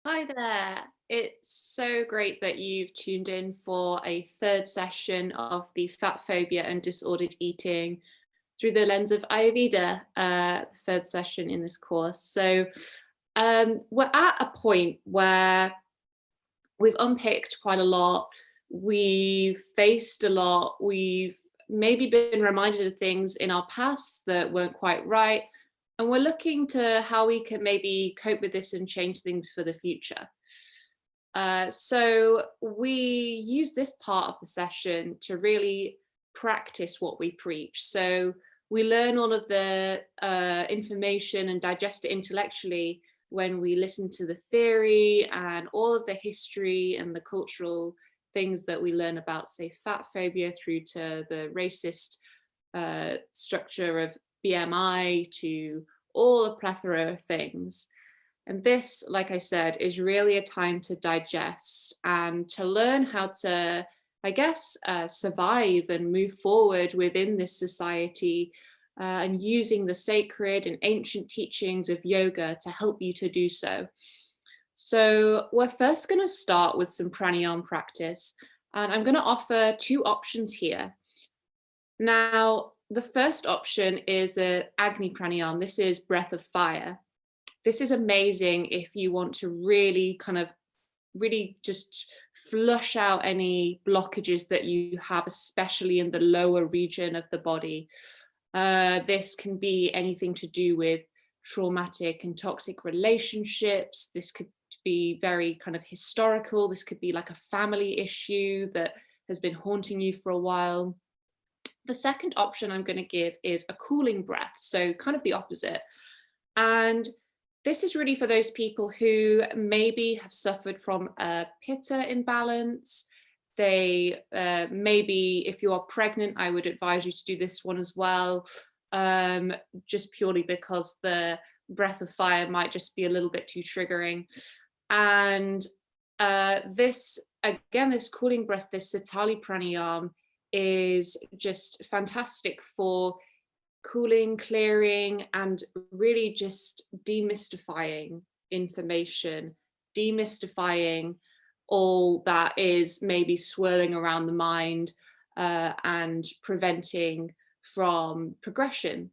Hi there. It's so great that you've tuned in for a third session of the Fatphobia and Disordered Eating through the lens of Ayurveda, the third session in this course. We're at a point where we've unpicked quite a lot, we've faced a lot, we've maybe been reminded of things in our past that weren't quite right, and we're looking to how we can maybe cope with this and change things for the future. So we use this part of the session to really practice what we preach. So we learn all of the information and digest it intellectually when we listen to the theory and all of the history and the cultural things that we learn about, say, fat phobia through to the racist structure of BMI to all a plethora of things. And this, like I said, is really a time to digest and to learn how to, I guess, survive and move forward within this society and using the sacred and ancient teachings of yoga to help you to do so. So we're first going to start with some pranayama practice, and I'm going to offer two options here. Now, the first option is a Agni pranayama. This is breath of fire. This is amazing if you want to really really just flush out any blockages that you have, especially in the lower region of the body. This can be anything to do with traumatic and toxic relationships. This could be very kind of historical. This could be like a family issue that has been haunting you for a while. The second option I'm going to give is a cooling breath, so kind of the opposite. And this is really for those people who maybe have suffered from a pitta imbalance. They maybe, if you are pregnant, I would advise you to do this one as well, just purely because the breath of fire might just be a little bit too triggering. And this, again, this cooling breath, this Satali Pranayam, is just fantastic for cooling, clearing, and really just demystifying information, demystifying all that is maybe swirling around the mind and preventing from progression.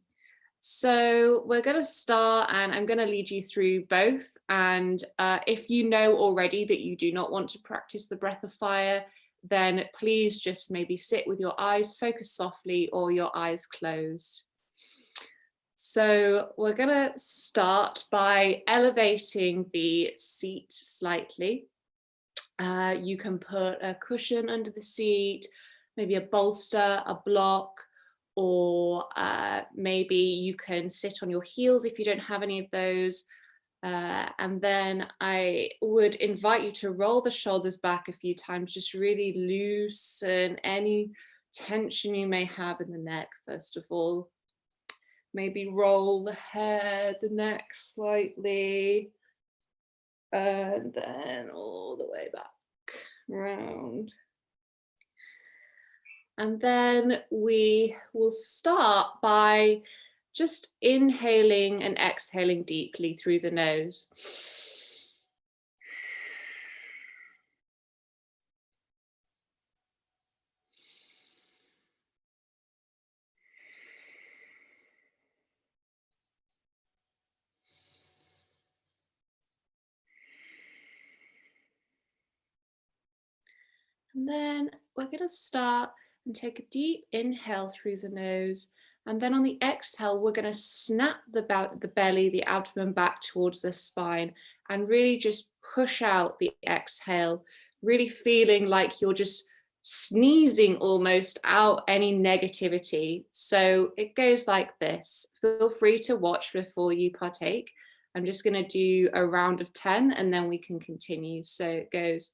So we're going to start, and I'm going to lead you through both. And if you know already that you do not want to practice the breath of fire, then please just maybe sit with your eyes focused softly or your eyes closed. So we're going to start by elevating the seat slightly. You can put a cushion under the seat, maybe a bolster, a block, or maybe you can sit on your heels if you don't have any of those. And then I would invite you to roll the shoulders back a few times, just really loosen any tension you may have in the neck, first of all. Maybe roll the head, the neck slightly, and then all the way back round. And then we will start by just inhaling and exhaling deeply through the nose. And then we're going to start and take a deep inhale through the nose. And then on the exhale, we're going to snap the belly, the abdomen back towards the spine and really just push out the exhale, really feeling like you're just sneezing almost out any negativity. So it goes like this. Feel free to watch before you partake. I'm just going to do a round of 10 and then we can continue. So it goes.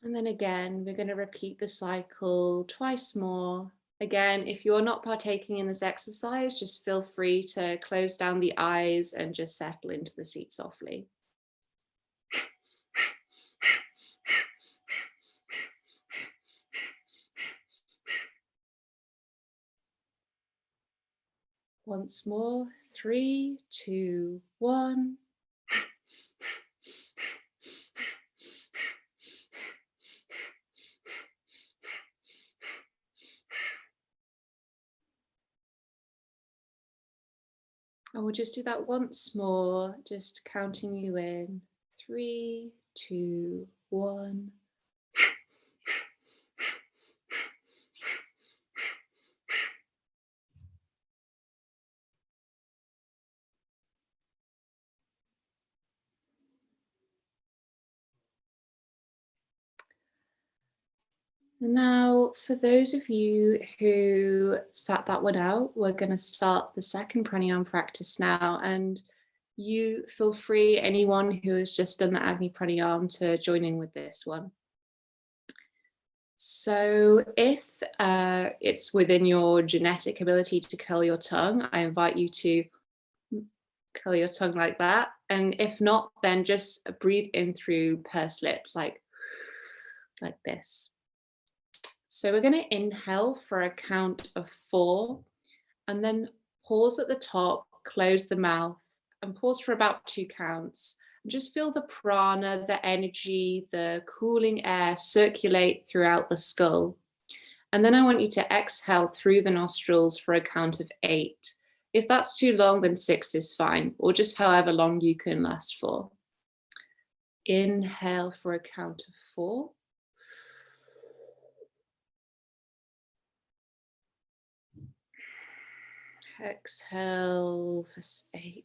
And then again, we're going to repeat the cycle twice more. Again, if you're not partaking in this exercise, just feel free to close down the eyes and just settle into the seat softly. Once more, 3, 2, 1. And we'll just do that once more, just counting you in. 3, 2, 1. Now, for those of you who sat that one out, we're going to start the second pranayama practice now. And you feel free, anyone who has just done the Agni pranayama, to join in with this one. So if it's within your genetic ability to curl your tongue, I invite you to curl your tongue like that. And if not, then just breathe in through pursed lips, like this. So we're going to inhale for a count of 4, and then pause at the top, close the mouth, and pause for about 2 counts. And just feel the prana, the energy, the cooling air circulate throughout the skull. And then I want you to exhale through the nostrils for a count of 8. If that's too long, then 6 is fine, or just however long you can last for. Inhale for a count of 4. Exhale for 8.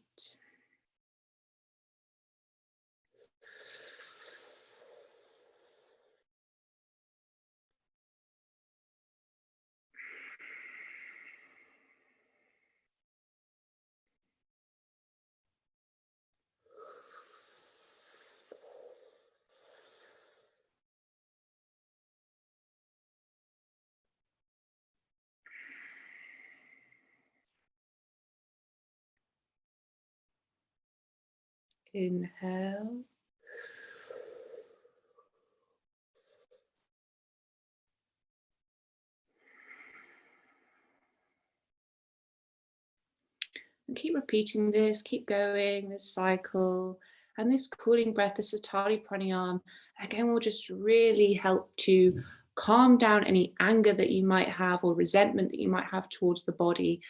Inhale. And keep repeating this, keep going, this cycle. And this cooling breath, this Satari Pranayama, again, will just really help to calm down any anger that you might have or resentment that you might have towards the body.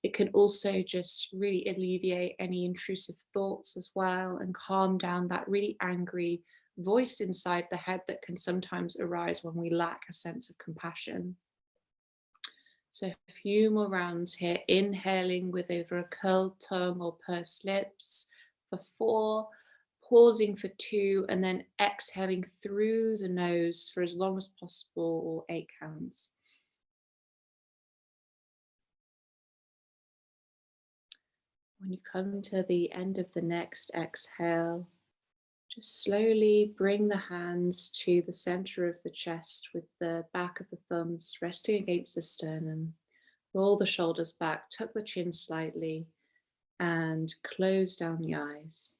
It can also just really alleviate any intrusive thoughts as well, and calm down that really angry voice inside the head that can sometimes arise when we lack a sense of compassion. So a few more rounds here, inhaling with either a curled tongue or pursed lips for 4, pausing for 2, and then exhaling through the nose for as long as possible, or 8 counts. When you come to the end of the next exhale, just slowly bring the hands to the center of the chest with the back of the thumbs resting against the sternum. Roll the shoulders back, tuck the chin slightly, and close down the eyes.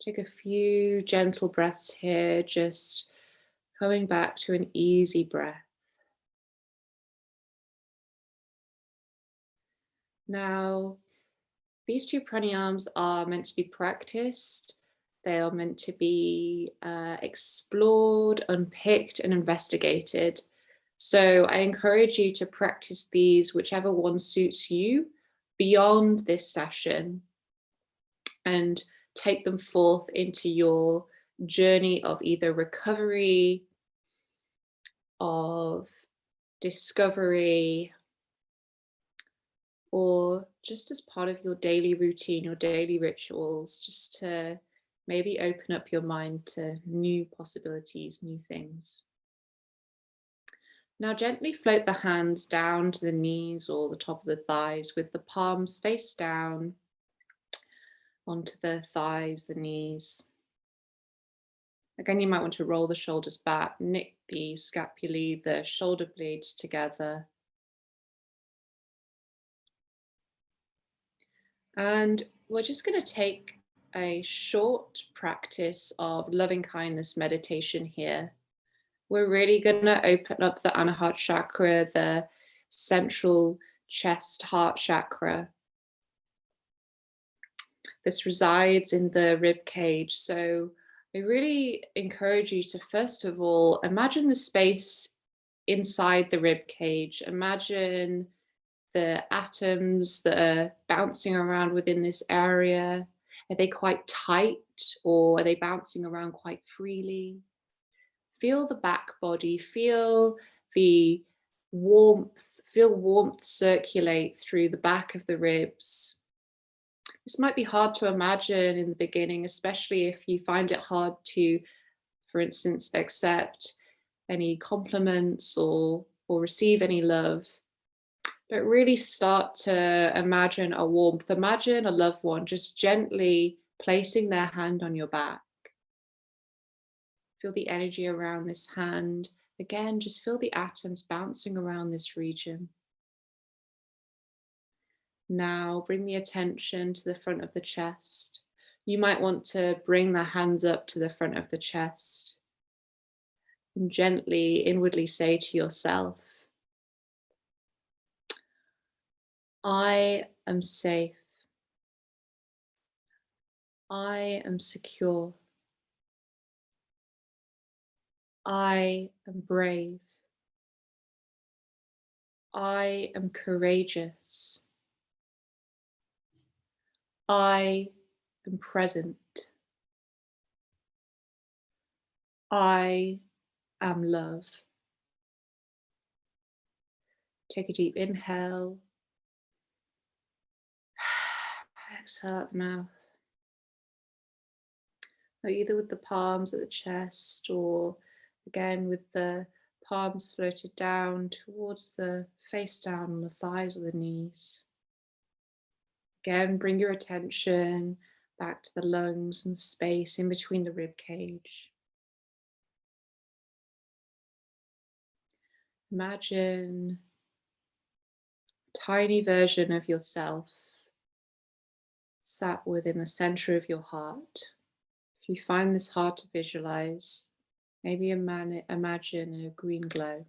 Take a few gentle breaths here, just coming back to an easy breath. Now, these 2 pranayams are meant to be practiced. They are meant to be explored, unpicked, and investigated. So I encourage you to practice these, whichever one suits you, beyond this session, and take them forth into your journey of either recovery, of discovery, or just as part of your daily routine, your daily rituals, just to maybe open up your mind to new possibilities, new things. Now gently float the hands down to the knees or the top of the thighs, with the palms face down onto the thighs, the knees. Again, you might want to roll the shoulders back, knit the scapulae, the shoulder blades together. And we're just going to take a short practice of loving kindness meditation here. We're really going to open up the Anahata chakra, the central chest heart chakra. This resides in the rib cage. So I really encourage you to, first of all, imagine the space inside the rib cage. Imagine the atoms that are bouncing around within this area. Are they quite tight, or are they bouncing around quite freely? Feel the back body, feel the warmth circulate through the back of the ribs. This might be hard to imagine in the beginning, especially if you find it hard to, for instance, accept any compliments or receive any love. But really start to imagine a warmth. Imagine a loved one just gently placing their hand on your back. Feel the energy around this hand. Again, just feel the atoms bouncing around this region. Now bring the attention to the front of the chest. You might want to bring the hands up to the front of the chest and gently, inwardly say to yourself, I am safe. I am secure. I am brave. I am courageous. I am present. I am love. Take a deep inhale. Exhale out the mouth. Now, either with the palms at the chest, or again with the palms floated down towards the face down on the thighs or the knees. Again, bring your attention back to the lungs and space in between the rib cage. Imagine a tiny version of yourself sat within the center of your heart. If you find this hard to visualize, maybe imagine a green glow.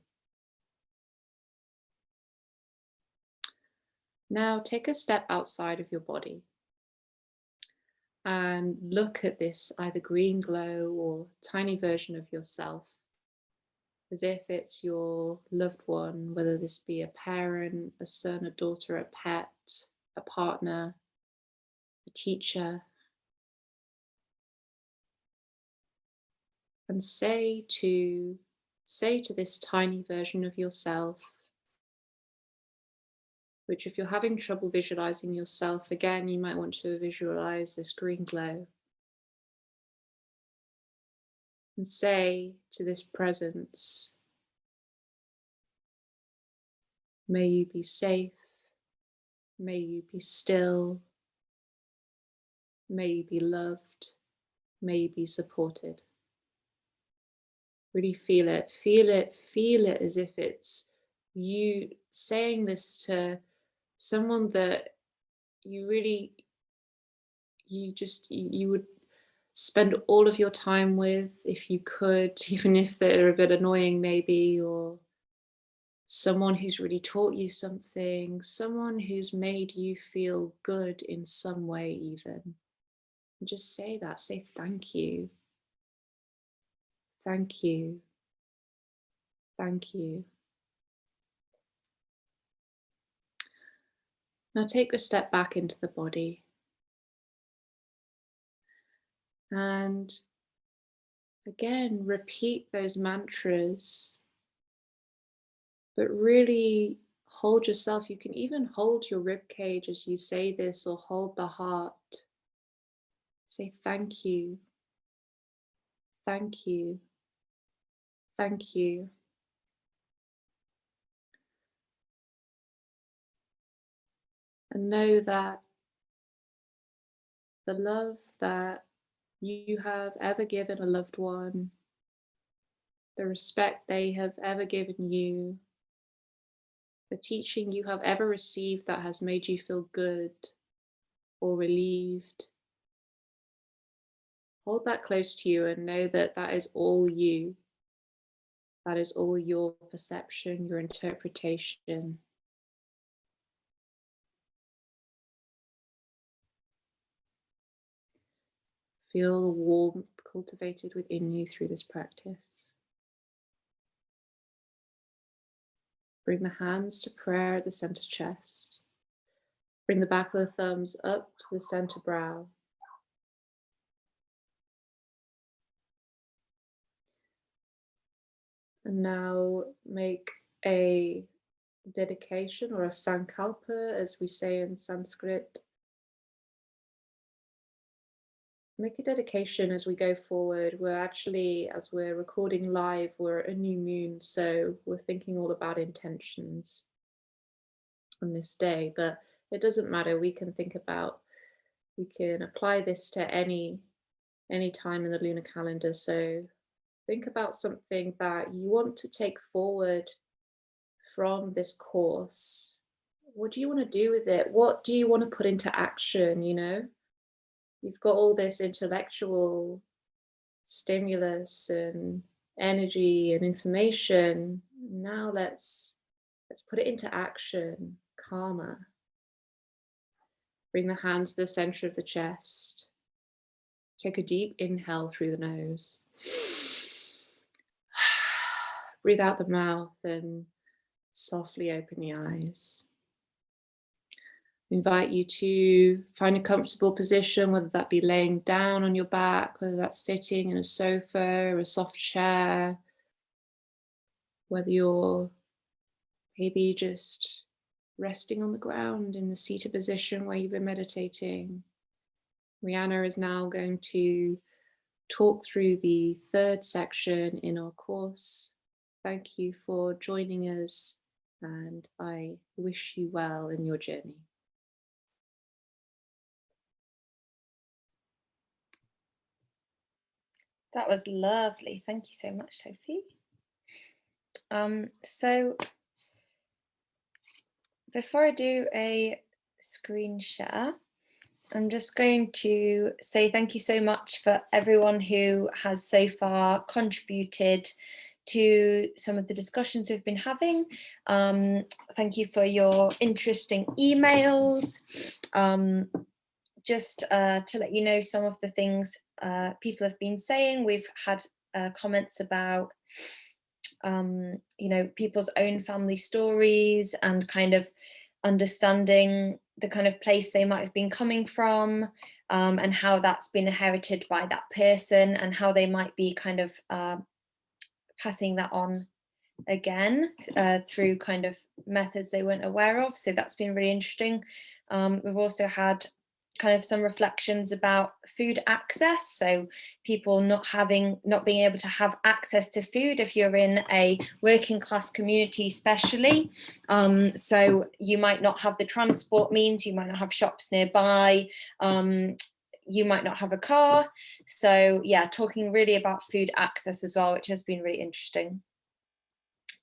Now take a step outside of your body and look at this either green glow or tiny version of yourself as if it's your loved one, whether this be a parent, a son, a daughter, a pet, a partner, a teacher. And say to this tiny version of yourself, which if you're having trouble visualizing yourself, again, you might want to visualize this green glow. And say to this presence, may you be safe, may you be still, may you be loved, may you be supported. Really feel it, feel it, feel it as if it's you saying this to someone that you really, you would spend all of your time with if you could, even if they're a bit annoying maybe, or someone who's really taught you something, someone who's made you feel good in some way even. And just say that, say thank you. Thank you. Thank you. Now take a step back into the body. And again, repeat those mantras, but really hold yourself. You can even hold your rib cage as you say this, or hold the heart. Say thank you. Thank you. Thank you. And know that the love that you have ever given a loved one, the respect they have ever given you, the teaching you have ever received that has made you feel good or relieved, hold that close to you and know that that is all you. That is all your perception, your interpretation. Feel the warmth cultivated within you through this practice. Bring the hands to prayer at the center chest. Bring the back of the thumbs up to the center brow. And now make a dedication, or a sankalpa, as we say in Sanskrit. Make a dedication as we go forward. We're actually, as we're recording live, we're at a new moon, so we're thinking all about intentions on this day, but it doesn't matter. We can apply this to any time in the lunar calendar. So think about something that you want to take forward from this course. What do you want to do with it? What do you want to put into action? You know, you've got all this intellectual stimulus and energy and information. Now let's put it into action. Karma. Bring the hands to the center of the chest. Take a deep inhale through the nose. Breathe out the mouth and softly open the eyes. Invite you to find a comfortable position, whether that be laying down on your back, whether that's sitting in a sofa or a soft chair, whether you're maybe just resting on the ground in the seated position where you've been meditating. Rihanna is now going to talk through the third section in our course. Thank you for joining us, and I wish you well in your journey. That was lovely. Thank you so much, Sophie. So before I do a screen share, I'm just going to say thank you so much for everyone who has so far contributed to some of the discussions we've been having. Thank you for your interesting emails. Just to let you know some of the things people have been saying. We've had comments about you know, people's own family stories and kind of understanding the kind of place they might have been coming from, and how that's been inherited by that person, and how they might be kind of passing that on again through kind of methods they weren't aware of. So that's been really interesting. We've also had kind of some reflections about food access, so people not being able to have access to food if you're in a working class community especially. So you might not have the transport means, you might not have shops nearby, you might not have a car. So yeah, talking really about food access as well, which has been really interesting.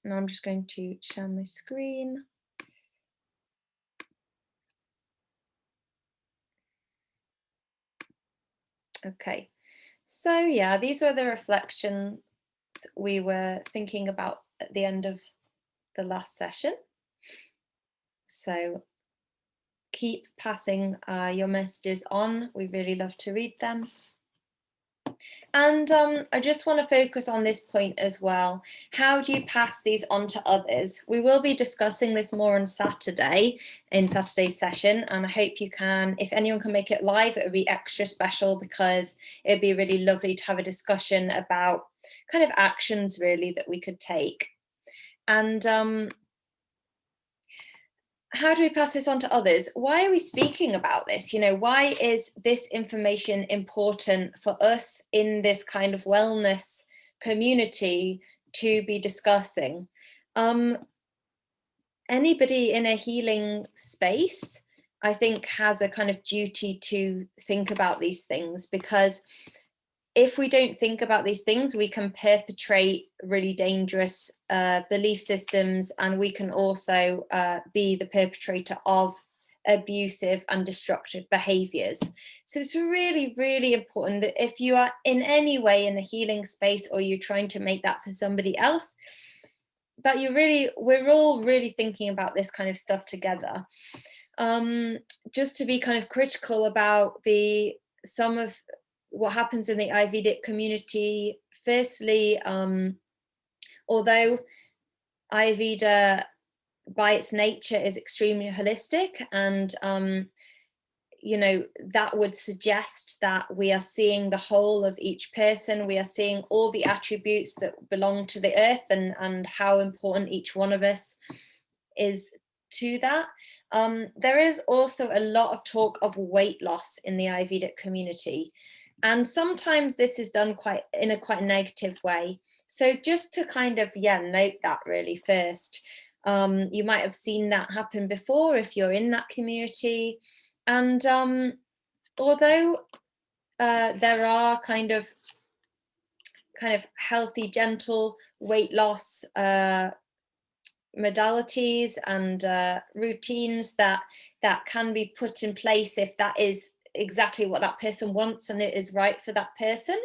Now I'm just going to share my screen. Okay, so yeah, these were the reflections we were thinking about at the end of the last session. So keep passing your messages on. We really love to read them. And I just want to focus on this point as well. How do you pass these on to others? We will be discussing this more on Saturday, in Saturday's session, and I hope you can, if anyone can make it live, it would be extra special, because it'd be really lovely to have a discussion about kind of actions really that we could take. And how do we pass this on to others? Why are we speaking about this? You know, why is this information important for us in this kind of wellness community to be discussing? Anybody in a healing space, I think, has a kind of duty to think about these things, because if we don't think about these things, we can perpetrate really dangerous belief systems, and we can also be the perpetrator of abusive and destructive behaviors. So it's really, really important that if you are in any way in a healing space, or you're trying to make that for somebody else, that we're all really thinking about this kind of stuff together. Just to be kind of critical about some of what happens in the Ayurvedic community. Firstly, although Ayurveda by its nature is extremely holistic, and you know, that would suggest that we are seeing the whole of each person. We are seeing all the attributes that belong to the earth, and how important each one of us is to that. There is also a lot of talk of weight loss in the Ayurvedic community, and sometimes this is done in a quite negative way. So just to kind of note that really first. You might have seen that happen before if you're in that community. And although there are kind of healthy, gentle weight loss modalities and routines that can be put in place if that is exactly what that person wants and it is right for that person,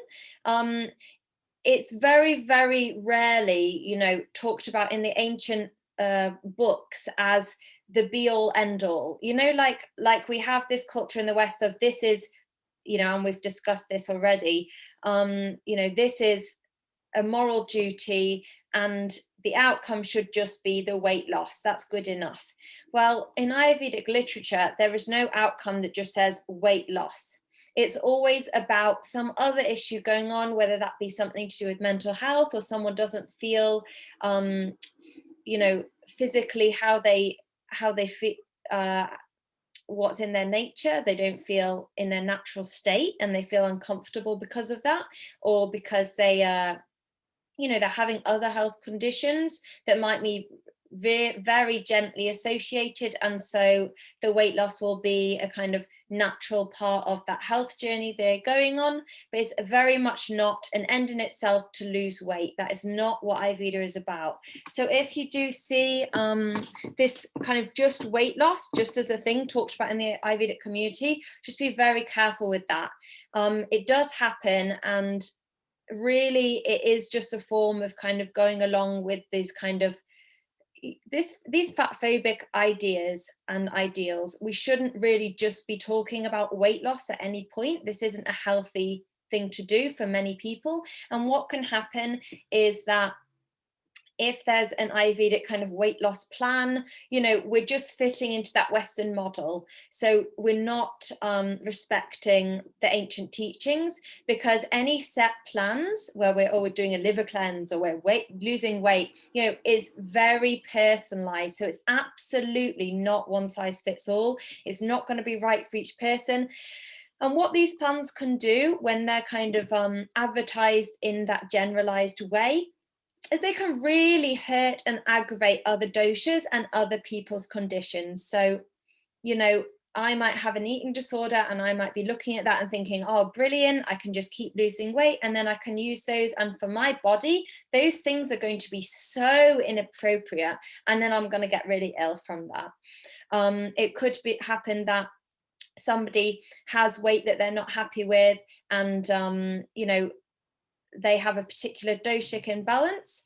it's very, very rarely, you know, talked about in the ancient books as the be all end all. You know, like we have this culture in the West of this is, you know, and we've discussed this already. You know, this is a moral duty, and the outcome should just be the weight loss. That's good enough. Well, in Ayurvedic literature, there is no outcome that just says weight loss. It's always about some other issue going on, whether that be something to do with mental health, or someone doesn't feel, you know, physically how they feel, what's in their nature. They don't feel in their natural state, and they feel uncomfortable because of that, or because they you know, they're having other health conditions that might be very gently associated, and so the weight loss will be a kind of natural part of that health journey they're going on. But it's very much not an end in itself to lose weight. That is not what Ayurveda is about. So if you do see this kind of just weight loss just as a thing talked about in the Ayurvedic community, just be very careful with that. It does happen, and really it is just a form of kind of going along with these kind of these fat phobic ideas and ideals. We shouldn't really just be talking about weight loss at any point. This isn't a healthy thing to do for many people. And what can happen is that if there's an Ayurvedic kind of weight loss plan, you know, we're just fitting into that Western model. So we're not respecting the ancient teachings, because any set plans where we're doing a liver cleanse, or we're losing weight, you know, is very personalized. So it's absolutely not one size fits all. It's not going to be right for each person. And what these plans can do when they're kind of advertised in that generalized way is they can really hurt and aggravate other doshas and other people's conditions. So, you know, I might have an eating disorder, and I might be looking at that and thinking, oh, brilliant, I can just keep losing weight, and then I can use those. And for my body, those things are going to be so inappropriate, and then I'm going to get really ill from that. It could happen that somebody has weight that they're not happy with, and, you know, they have a particular doshic imbalance,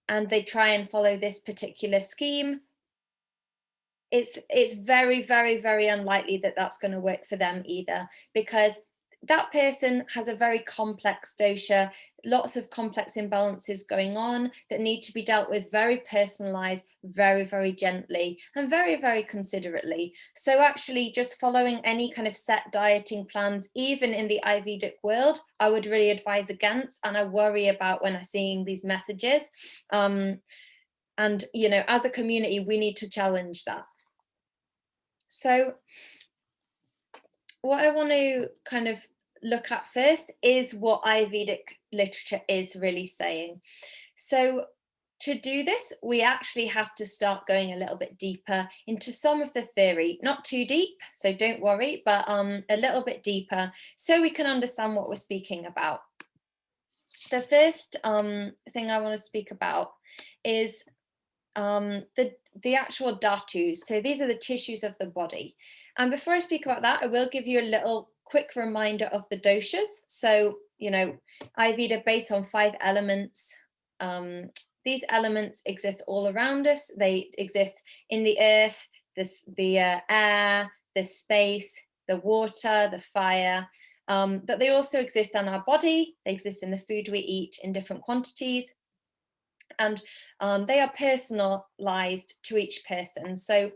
and they try and follow this particular scheme. It's very, very, very unlikely that that's going to work for them either, because that person has a very complex dosha, lots of complex imbalances going on that need to be dealt with very personalized, very, very gently, and very, very considerately. So actually just following any kind of set dieting plans, even in the Ayurvedic world, I would really advise against, and I worry about when I'm seeing these messages. And, you know, as a community, we need to challenge that. So what I want to kind of look at first is what Ayurvedic literature is really saying. So to do this, we actually have to start going a little bit deeper into some of the theory, not too deep, so don't worry, but a little bit deeper, so we can understand what we're speaking about. The first thing I want to speak about is the actual dhatus. So these are the tissues of the body. And before I speak about that, I will give you a little quick reminder of the doshas. So, you know, Ayurveda based on 5 elements. These elements exist all around us. They exist in the earth, the air, the space, the water, the fire. But they also exist in our body. They exist in the food we eat in different quantities. And they are personalized to each person. So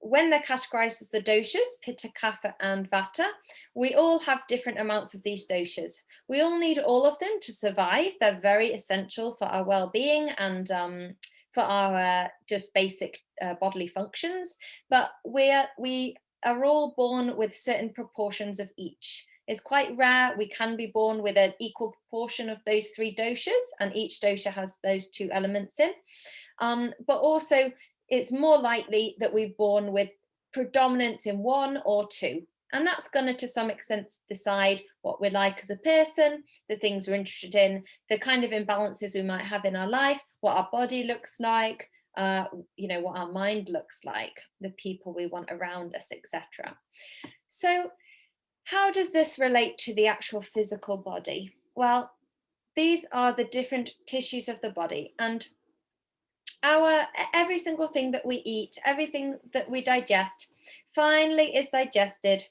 when they're categorized as the doshas, Pitta, Kapha and Vata, we all have different amounts of these doshas. We all need all of them to survive. They're very essential for our well-being and for our just basic bodily functions. But we are all born with certain proportions of each. It's quite rare we can be born with an equal proportion of those three doshas, and each dosha has those two elements in. But also, it's more likely that we're born with predominance in one or two. And that's going to some extent, decide what we're like as a person, the things we're interested in, the kind of imbalances we might have in our life, what our body looks like, what our mind looks like, the people we want around us, etc. So how does this relate to the actual physical body? Well, these are the different tissues of the body, and every single thing that we eat, everything that we digest, finally is digested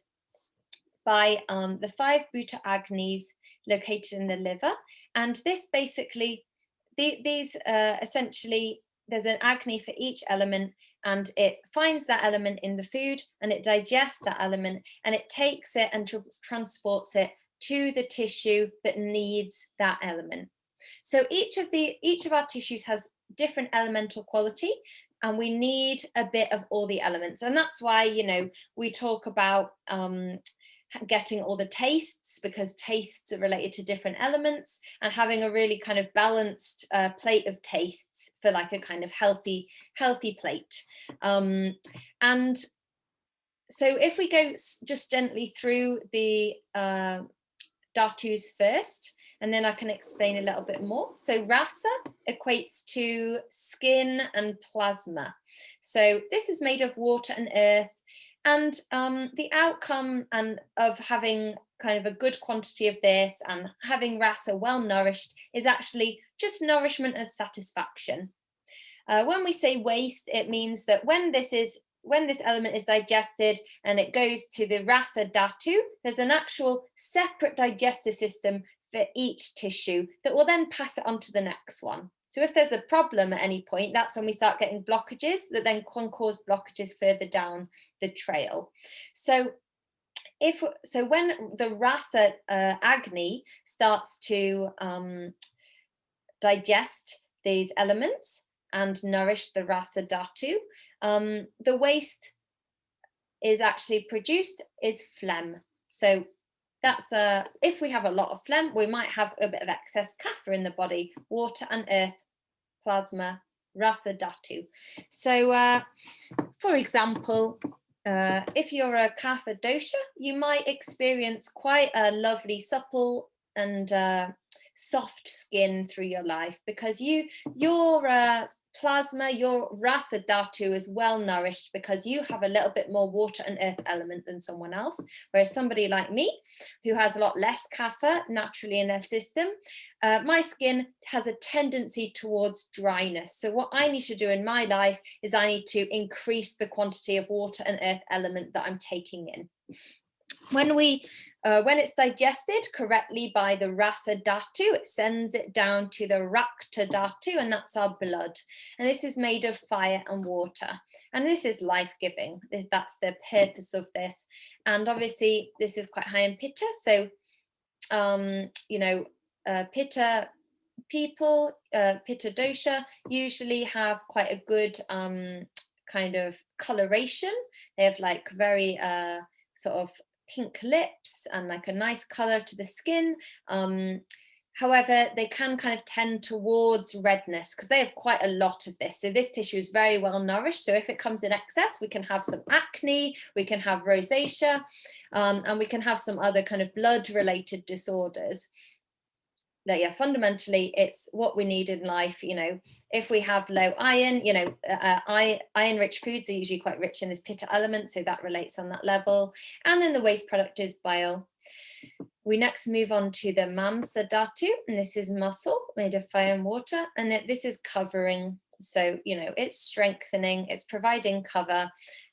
by the 5 Bhuta Agnis located in the liver. And this basically, these essentially, there's an Agni for each element, and it finds that element in the food, and it digests that element, and it takes it and transports it to the tissue that needs that element. So each of our tissues has different elemental quality, and we need a bit of all the elements. And that's why, we talk about getting all the tastes, because tastes are related to different elements, and having a really kind of balanced plate of tastes for like a kind of healthy plate. And so if we go just gently through the dhatus first, and then I can explain a little bit more. So rasa equates to skin and plasma. So this is made of water and earth. And the outcome of having kind of a good quantity of this and having rasa well nourished is actually just nourishment and satisfaction. When we say waste, it means that when this element is digested and it goes to the rasa dhatu, there's an actual separate digestive system for each tissue that will then pass it on to the next one. So if there's a problem at any point, that's when we start getting blockages that then can cause blockages further down the trail. So when the rasa agni starts to digest these elements and nourish the rasa dhatu, the waste is actually produced is phlegm. So that's if we have a lot of phlegm, we might have a bit of excess kapha in the body, water and earth, plasma, rasa dhatu. So for example, if you're a kapha dosha, you might experience quite a lovely, supple and soft skin through your life, because your plasma, your rasa dhatu is well nourished, because you have a little bit more water and earth element than someone else. Whereas somebody like me, who has a lot less kapha naturally in their system, my skin has a tendency towards dryness. So what I need to do in my life is I need to increase the quantity of water and earth element that I'm taking in. When it's digested correctly by the rasa dhatu, it sends it down to the rakta dhatu, and that's our blood. And this is made of fire and water. And this is life-giving. That's the purpose of this. And obviously, this is quite high in pitta. So, pitta people, pitta dosha, usually have quite a good kind of coloration. They have like very sort of pink lips and like a nice color to the skin. However, they can kind of tend towards redness because they have quite a lot of this. So this tissue is very well nourished. So if it comes in excess, we can have some acne, we can have rosacea, and we can have some other kind of blood related disorders. That, yeah, fundamentally it's what we need in life. If we have low iron, iron rich foods are usually quite rich in this pitta element, so that relates on that level. And then the waste product is bile. We next move on to the mamsa dhatu, and this is muscle made of fire and water, and this is covering. So it's strengthening, it's providing cover,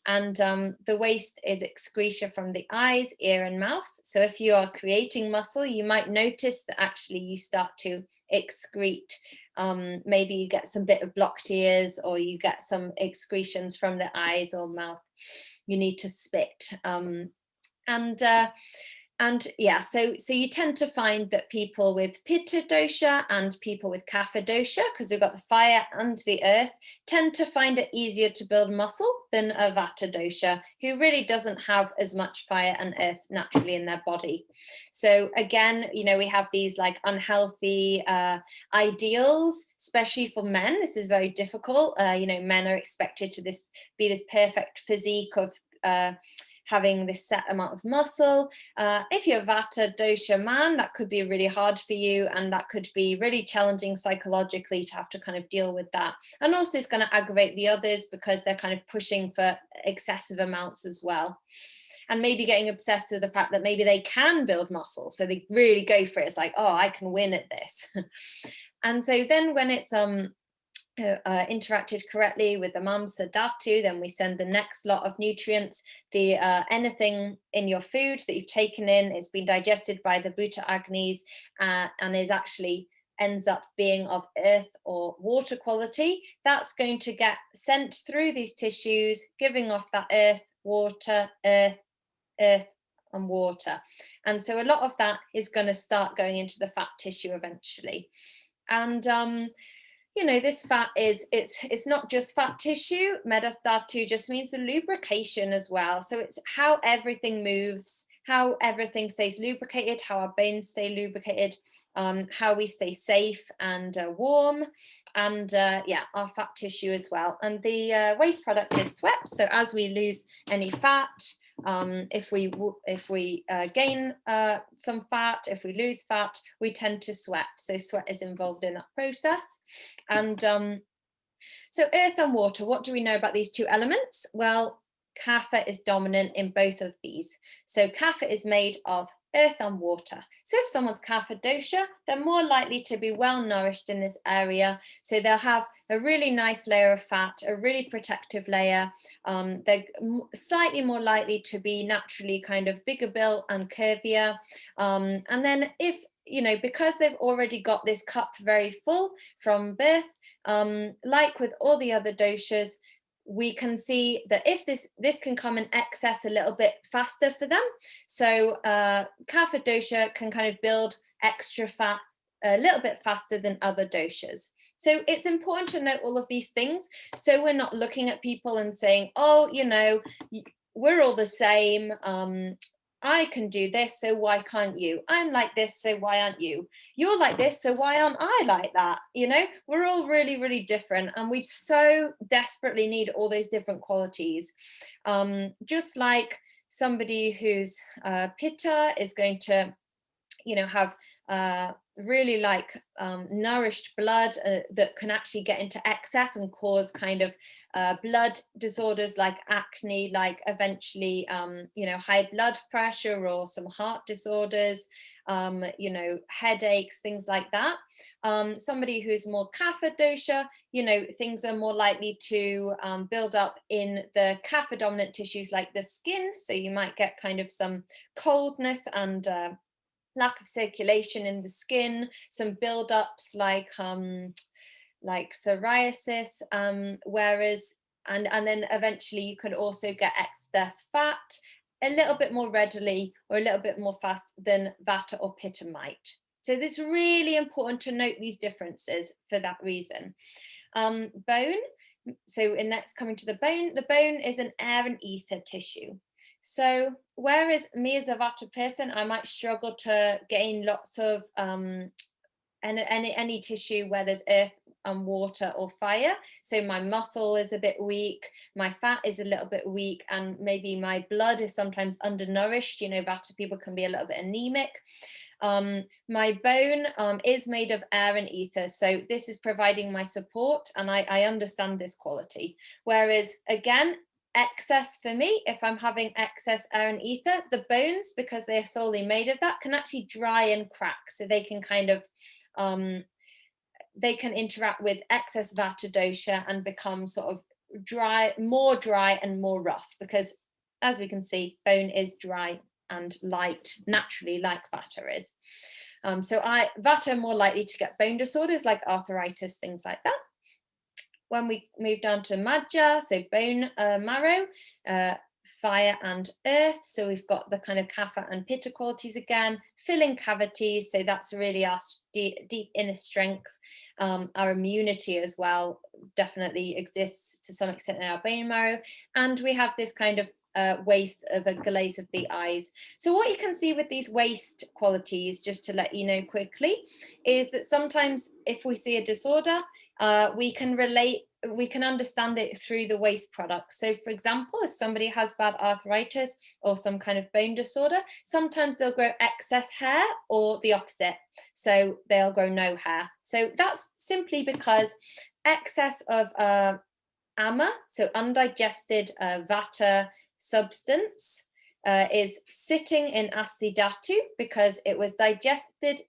And the waste is excretion from the eyes, ear and mouth. So if you are creating muscle, you might notice that actually you start to excrete. Maybe you get some bit of blocked ears, or you get some excretions from the eyes or mouth. You need to spit. And yeah, so you tend to find that people with Pitta dosha and people with Kapha dosha, because we've got the fire and the earth, tend to find it easier to build muscle than a Vata dosha, who really doesn't have as much fire and earth naturally in their body. So again, we have these like unhealthy ideals, especially for men. This is very difficult. Men are expected to be this perfect physique of having this set amount of muscle. If you're Vata dosha man, that could be really hard for you, and that could be really challenging psychologically to have to kind of deal with that. And also it's going to aggravate the others because they're kind of pushing for excessive amounts as well. And maybe getting obsessed with the fact that maybe they can build muscle, so they really go for it. It's like, oh, I can win at this. And so then when it's interacted correctly with the Mamsa Dhatu, then we send the next lot of nutrients. The anything in your food that you've taken in, it's been digested by the Bhuta Agnis and is actually ends up being of earth or water quality. That's going to get sent through these tissues, giving off that earth, water, earth and water. And so a lot of that is going to start going into the fat tissue eventually. And this fat it's not just fat tissue. Medastatu just means the lubrication as well. So it's how everything moves, how everything stays lubricated, how our bones stay lubricated, how we stay safe and warm, and our fat tissue as well. And the waste product is sweat. So as we lose any fat, if we gain some fat, if we lose fat, we tend to sweat. So sweat is involved in that process. And so earth and water, what do we know about these two elements? Well, Kapha is dominant in both of these. So Kapha is made of earth and water. So if someone's Kapha dosha, they're more likely to be well nourished in this area. So they'll have a really nice layer of fat, a really protective layer. They're slightly more likely to be naturally kind of bigger built and curvier. And then if, because they've already got this cup very full from birth, like with all the other doshas, we can see that if this can come in excess a little bit faster for them. So Kapha dosha can kind of build extra fat a little bit faster than other doshas. So it's important to note all of these things, so we're not looking at people and saying, oh, we're all the same. I can do this, so why can't you? I'm like this, so why aren't you? You're like this, so why aren't I like that? We're all really, really different, and we so desperately need all those different qualities. Just like somebody who's Pitta is going to, have really like nourished blood that can actually get into excess and cause kind of blood disorders like acne, like eventually high blood pressure or some heart disorders, headaches, things like that. Somebody who's more Kapha dosha, things are more likely to build up in the Kapha dominant tissues like the skin, so you might get kind of some coldness and lack of circulation in the skin, some buildups like psoriasis, whereas and then eventually you could also get excess fat a little bit more readily or a little bit more fast than Vata or Pitta might. So it's really important to note these differences for that reason. Bone. So in next coming to the bone is an air and ether tissue. So whereas me as a Vata person, I might struggle to gain lots of any tissue where there's earth and water or fire. So my muscle is a bit weak, my fat is a little bit weak, and maybe my blood is sometimes undernourished. Vata people can be a little bit anemic. My bone is made of air and ether, so this is providing my support, and I understand this quality. Whereas again, excess for me, if I'm having excess air and ether, the bones, because they're solely made of that, can actually dry and crack, so they can kind of they can interact with excess Vata dosha and become sort of dry, more dry and more rough, because as we can see, bone is dry and light naturally, like Vata is. So Vata are more likely to get bone disorders like arthritis, things like that. When we move down to Majja, so bone marrow, fire and earth, so we've got the kind of Kapha and Pitta qualities again, filling cavities, so that's really our deep inner strength. Our immunity as well definitely exists to some extent in our bone marrow, and we have this kind of waste of a glaze of the eyes. So what you can see with these waste qualities, just to let you know quickly, is that sometimes if we see a disorder, we can understand it through the waste product. So for example, if somebody has bad arthritis or some kind of bone disorder, sometimes they'll grow excess hair or the opposite. So they'll grow no hair. So that's simply because excess of ama, so undigested vata substance, is sitting in Asti Dhatu because it was digested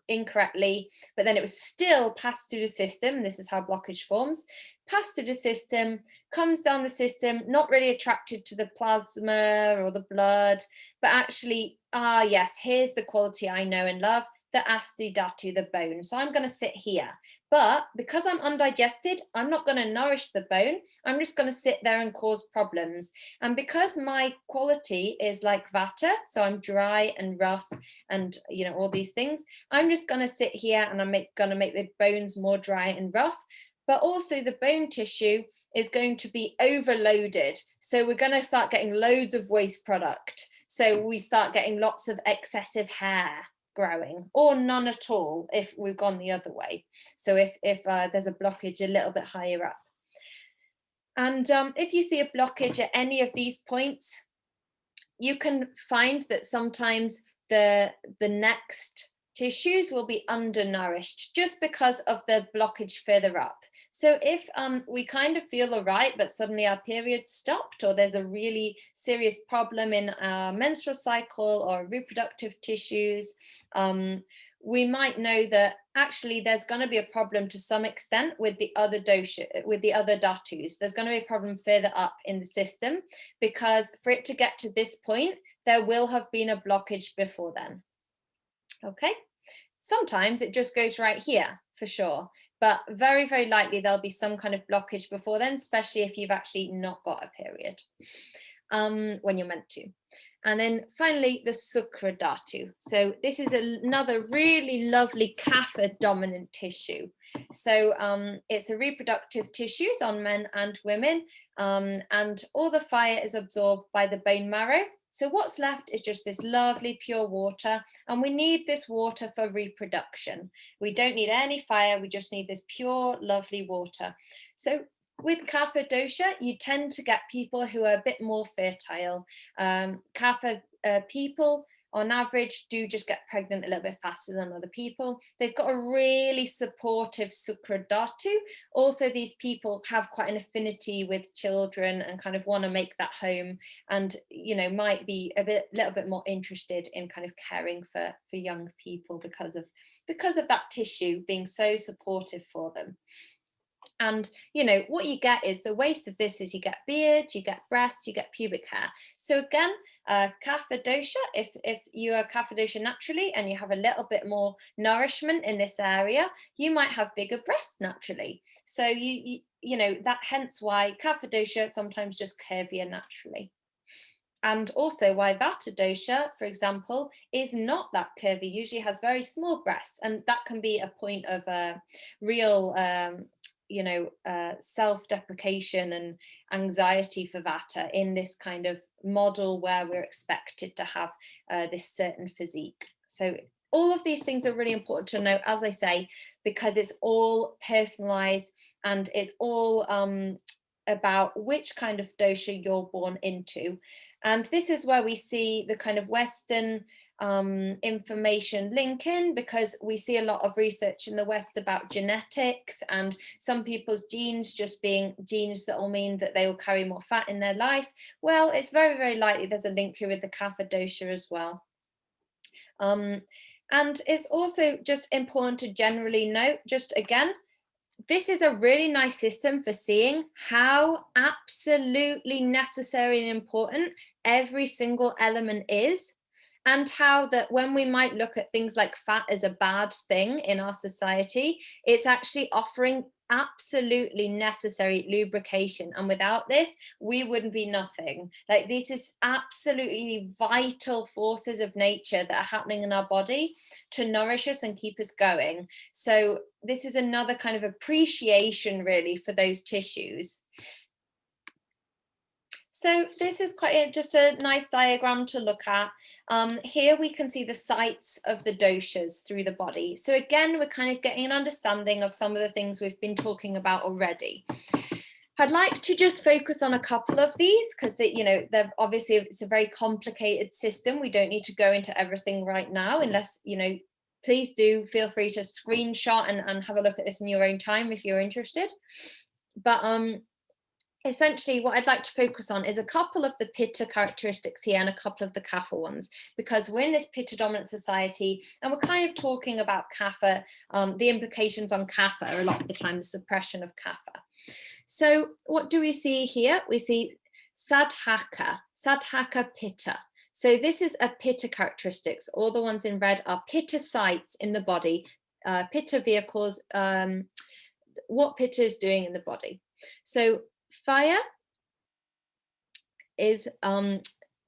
incorrectly, but then it was still passed through the system. This is how blockage forms. Passed through the system, comes down the system, not really attracted to the plasma or the blood, but actually, yes, here's the quality I know and love, the Asti Dhatu, the bone. So I'm going to sit here. But because I'm undigested, I'm not going to nourish the bone. I'm just going to sit there and cause problems. And because my quality is like Vata, so I'm dry and rough and, you know, all these things, I'm just going to sit here and I'm going to make the bones more dry and rough. But also the bone tissue is going to be overloaded. So we're going to start getting loads of waste product. So we start getting lots of excessive hair growing, or none at all if we've gone the other way. So if there's a blockage a little bit higher up. And if you see a blockage at any of these points, you can find that sometimes the next tissues will be undernourished just because of the blockage further up. So if we kind of feel all right, but suddenly our period stopped, or there's a really serious problem in our menstrual cycle or reproductive tissues, we might know that actually there's going to be a problem to some extent with the other dosha, with the other dhatus. There's going to be a problem further up in the system, because for it to get to this point, there will have been a blockage before then. Okay, sometimes it just goes right here for sure, but very, very likely there'll be some kind of blockage before then, especially if you've actually not got a period when you're meant to. And then finally, the Sukra Dhatu. So this is another really lovely Kapha dominant tissue. So it's a reproductive tissues on men and women, and all the fire is absorbed by the bone marrow. So what's left is just this lovely pure water, and we need this water for reproduction. We don't need any fire, we just need this pure, lovely water. So with Kapha dosha, you tend to get people who are a bit more fertile. Kapha people, on average, do just get pregnant a little bit faster than other people. They've got a really supportive Sukra Dhatu. Also, these people have quite an affinity with children and kind of want to make that home, and, you know, might be little bit more interested in kind of caring for young people because of that tissue being so supportive for them. And, you know, what you get is the waste of this is you get beard, you get breasts, you get pubic hair. So again, Kapha dosha, if you are Kapha dosha naturally and you have a little bit more nourishment in this area, you might have bigger breasts naturally. So you know, that hence why Kapha dosha sometimes just curvier naturally. And also why Vata dosha, for example, is not that curvy, usually has very small breasts, and that can be a point of real self-deprecation and anxiety for Vata in this kind of model where we're expected to have this certain physique. So all of these things are really important to know, as I say, because it's all personalized and it's all about which kind of dosha you're born into. And this is where we see the kind of Western information link in, because we see a lot of research in the West about genetics and some people's genes just being genes that will mean that they will carry more fat in their life. Well, it's very, very likely there's a link here with the Kapha dosha as well. And it's also just important to generally note, just again, this is a really nice system for seeing how absolutely necessary and important every single element is, and how that when we might look at things like fat as a bad thing in our society, it's actually offering absolutely necessary lubrication, and without this we wouldn't be nothing. Like, this is absolutely vital forces of nature that are happening in our body to nourish us and keep us going. So this is another kind of appreciation really for those tissues. So this is quite just a nice diagram to look at. Here we can see the sites of the doshas through the body. So again, we're kind of getting an understanding of some of the things we've been talking about already. I'd like to just focus on a couple of these because they're obviously, it's a very complicated system. We don't need to go into everything right now, unless, please do feel free to screenshot and have a look at this in your own time if you're interested. But essentially what I'd like to focus on is a couple of the pitta characteristics here and a couple of the kapha ones, because we're in this pitta dominant society and we're kind of talking about kapha, the implications on kapha a lot of the time, the suppression of kapha. So what do we see here? We see sadhaka pitta. So this is a pitta characteristics. All the ones in red are pitta sites in the body, pitta vehicles, what pitta is doing in the body. So fire is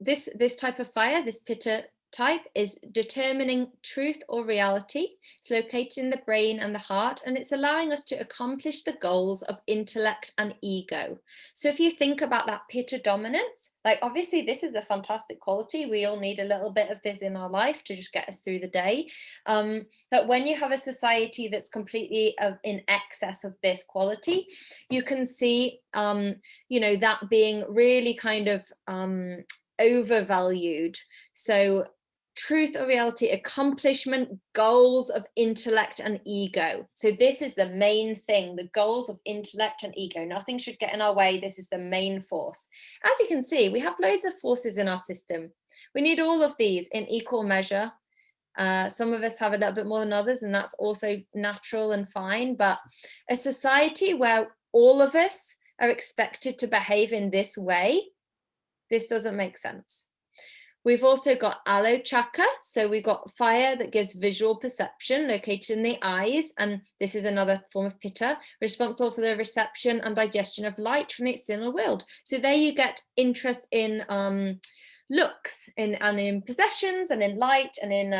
this type of fire, this pitta type, is determining truth or reality. It's located in the brain and the heart, and it's allowing us to accomplish the goals of intellect and ego. So if you think about that pitta dominance, like obviously this is a fantastic quality. We all need a little bit of this in our life to just get us through the day. But when you have a society that's completely in excess of this quality, you can see that being really kind of overvalued. So truth or reality, accomplishment, goals of intellect and ego. So this is the main thing, the goals of intellect and ego. Nothing should get in our way. This is the main force. As you can see, we have loads of forces in our system. We need all of these in equal measure. Some of us have a little bit more than others, and that's also natural and fine. But a society where all of us are expected to behave in this way, this doesn't make sense. We've also got alochaka, so we've got fire that gives visual perception located in the eyes, and this is another form of pitta, responsible for the reception and digestion of light from the external world. So there you get interest in looks and in possessions and in light and in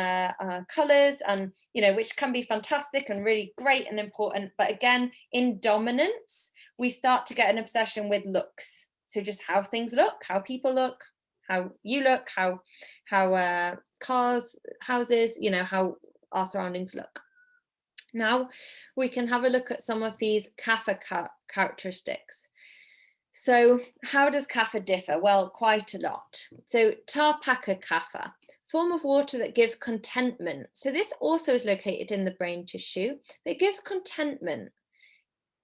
colors, and which can be fantastic and really great and important. But again, in dominance, we start to get an obsession with looks. So just how things look, how people look, how you look, how cars, houses, how our surroundings look. Now we can have a look at some of these kapha characteristics. So how does kapha differ? Well, quite a lot. So tarpaka kapha, form of water that gives contentment. So this also is located in the brain tissue. It gives contentment.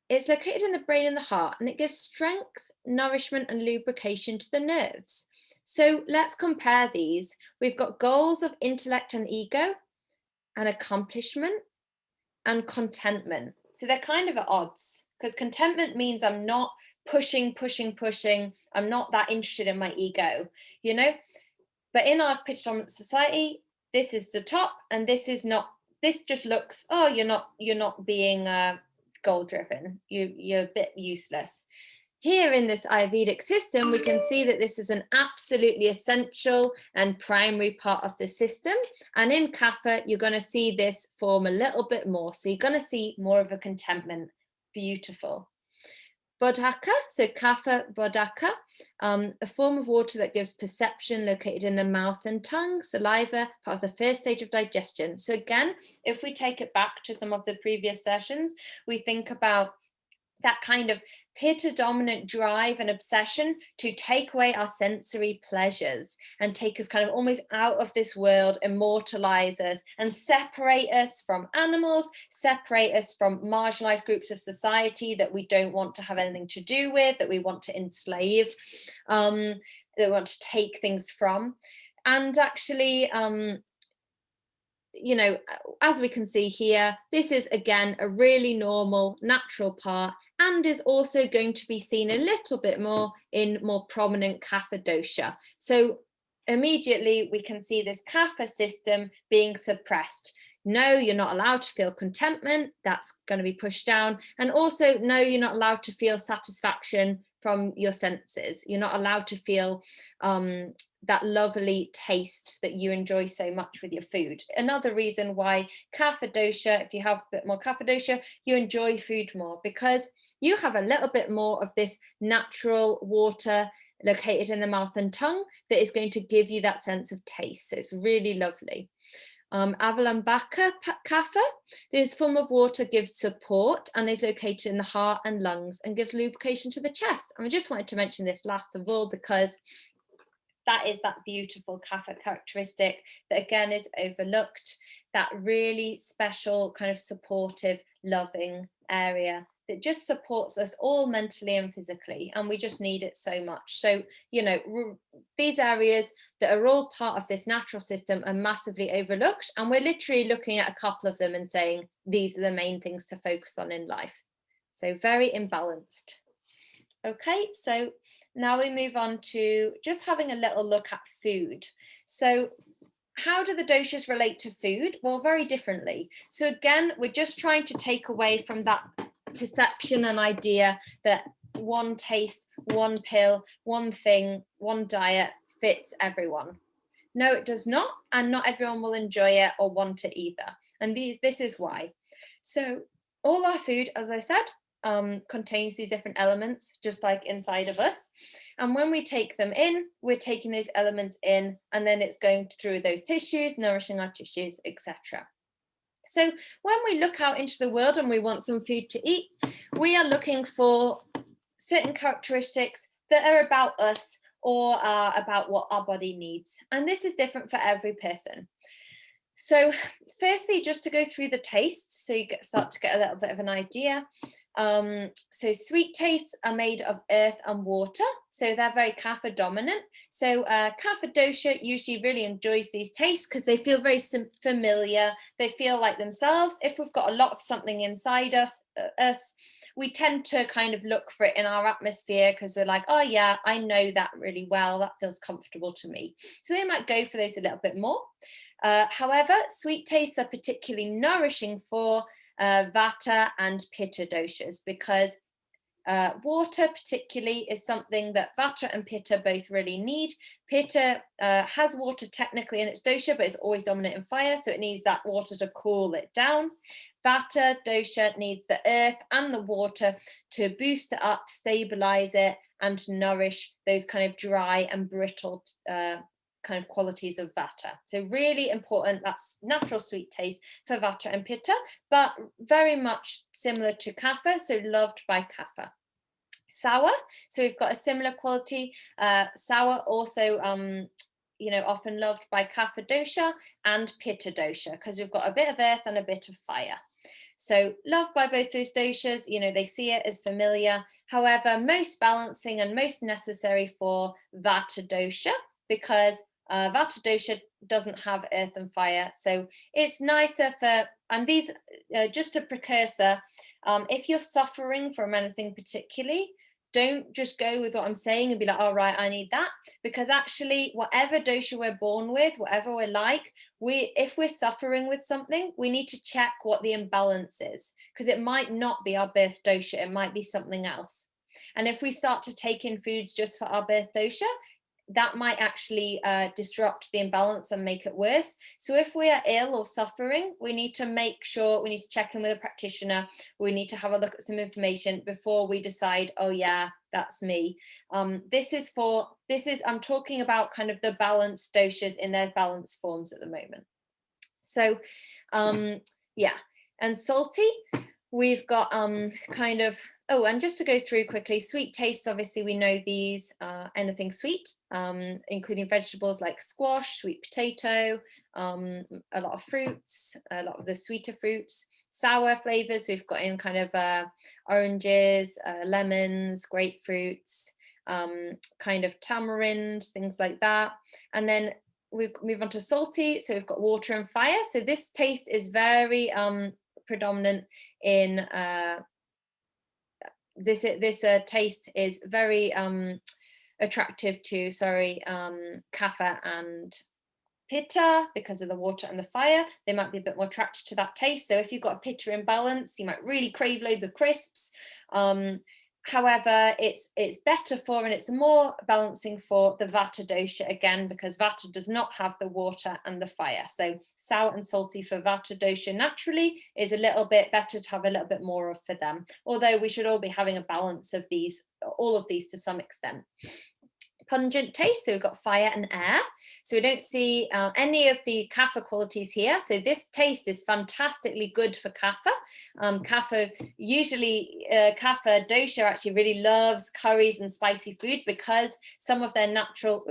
It's located in the brain and the heart, and it gives strength, nourishment, and lubrication to the nerves. So let's compare these. We've got goals of intellect and ego, and accomplishment, and contentment. So they're kind of at odds, because contentment means I'm not pushing. I'm not that interested in my ego, But in our pitch dominant society, this is the top, and this is not. This just looks, oh, you're not being goal driven. You're a bit useless. Here in this Ayurvedic system, we can see that this is an absolutely essential and primary part of the system. And in kapha, you're going to see this form a little bit more. So you're going to see more of a contentment. Beautiful. Bodhaka, so kapha bodhaka, a form of water that gives perception, located in the mouth and tongue, saliva, part of the first stage of digestion. So again, if we take it back to some of the previous sessions, we think about that kind of pitta dominant drive and obsession to take away our sensory pleasures and take us kind of almost out of this world, immortalize us and separate us from animals, separate us from marginalized groups of society that we don't want to have anything to do with, that we want to enslave, that we want to take things from. And actually, you know, as we can see here, this is again a really normal, natural part, and is also going to be seen a little bit more in more prominent kapha dosha. So immediately we can see this kapha system being suppressed. No, you're not allowed to feel contentment. That's going to be pushed down. And also, no, you're not allowed to feel satisfaction from your senses. You're not allowed to feel that lovely taste that you enjoy so much with your food. Another reason why kapha dosha, if you have a bit more kapha dosha, you enjoy food more, because you have a little bit more of this natural water located in the mouth and tongue that is going to give you that sense of taste. So it's really lovely. Avalambaka kapha, this form of water gives support and is located in the heart and lungs and gives lubrication to the chest. And I just wanted to mention this last of all because that is that beautiful kapha characteristic that again is overlooked, that really special kind of supportive, loving area that just supports us all mentally and physically, and we just need it so much. So, you know, these areas that are all part of this natural system are massively overlooked, and we're literally looking at a couple of them and saying these are the main things to focus on in life. So very imbalanced. Okay, so now we move on to just having a little look at food. So how do the doshas relate to food? Well, very differently. So again, we're just trying to take away from that perception and idea that one taste, one pill, one thing, one diet fits everyone. No, it does not, and not everyone will enjoy it or want it either. And this is why. So all our food, as I said, contains these different elements, just like inside of us. And when we take them in, we're taking those elements in, and then it's going through those tissues, nourishing our tissues, etc. So when we look out into the world and we want some food to eat, we are looking for certain characteristics that are about us or are about what our body needs. And this is different for every person. So firstly, just to go through the tastes, so you start to get a little bit of an idea. So sweet tastes are made of earth and water, so they're very kapha dominant. So kapha dosha usually really enjoys these tastes because they feel very familiar, they feel like themselves. If we've got a lot of something inside of us, we tend to kind of look for it in our atmosphere because we're like, oh yeah, I know that really well, that feels comfortable to me. So they might go for those a little bit more. However, sweet tastes are particularly nourishing for vata and pitta doshas, because water particularly is something that vata and pitta both really need. Pitta has water technically in its dosha, but it's always dominant in fire, so it needs that water to cool it down. Vata dosha needs the earth and the water to boost it up, stabilize it, and nourish those kind of dry and brittle kind of qualities of vata. So really important, that's natural sweet taste for vata and pitta, but very much similar to kapha, so loved by kapha. Sour, so we've got a similar quality. Sour also often loved by kapha dosha and pitta dosha, because we've got a bit of earth and a bit of fire. So loved by both those doshas, they see it as familiar. However, most balancing and most necessary for vata dosha, because vata dosha doesn't have earth and fire, so it's nicer for, and these just a precursor, if you're suffering from anything particularly, don't just go with what I'm saying and be like, oh right, I need that, because actually whatever dosha we're born with, whatever we're like, if we're suffering with something, we need to check what the imbalance is, because it might not be our birth dosha, it might be something else. And if we start to take in foods just for our birth dosha, that might actually disrupt the imbalance and make it worse. So if we are ill or suffering, we need to make sure, we need to check in with a practitioner, we need to have a look at some information before we decide, oh yeah, that's me. I'm talking about kind of the balanced doshas in their balanced forms at the moment. So yeah, and salty, we've got kind of, oh, and just to go through quickly, sweet tastes, obviously we know these, anything sweet, including vegetables like squash, sweet potato, a lot of fruits, a lot of the sweeter fruits. Sour flavors, we've got in kind of oranges, lemons, grapefruits, kind of tamarind, things like that. And then we move on to salty. So we've got water and fire. So this taste is very predominant in this taste is very attractive to kapha and pitta because of the water and the fire. They might be a bit more attracted to that taste. So if you've got a pitta imbalance, you might really crave loads of crisps. However, it's better for, and it's more balancing for the vata dosha again, because vata does not have the water and the fire. So sour and salty for vata dosha naturally is a little bit better to have a little bit more of for them. Although we should all be having a balance of these, all of these to some extent. Pungent taste, so we've got fire and air, so we don't see any of the kapha qualities here. So this taste is fantastically good for kapha. Kapha dosha actually really loves curries and spicy food, because some of their natural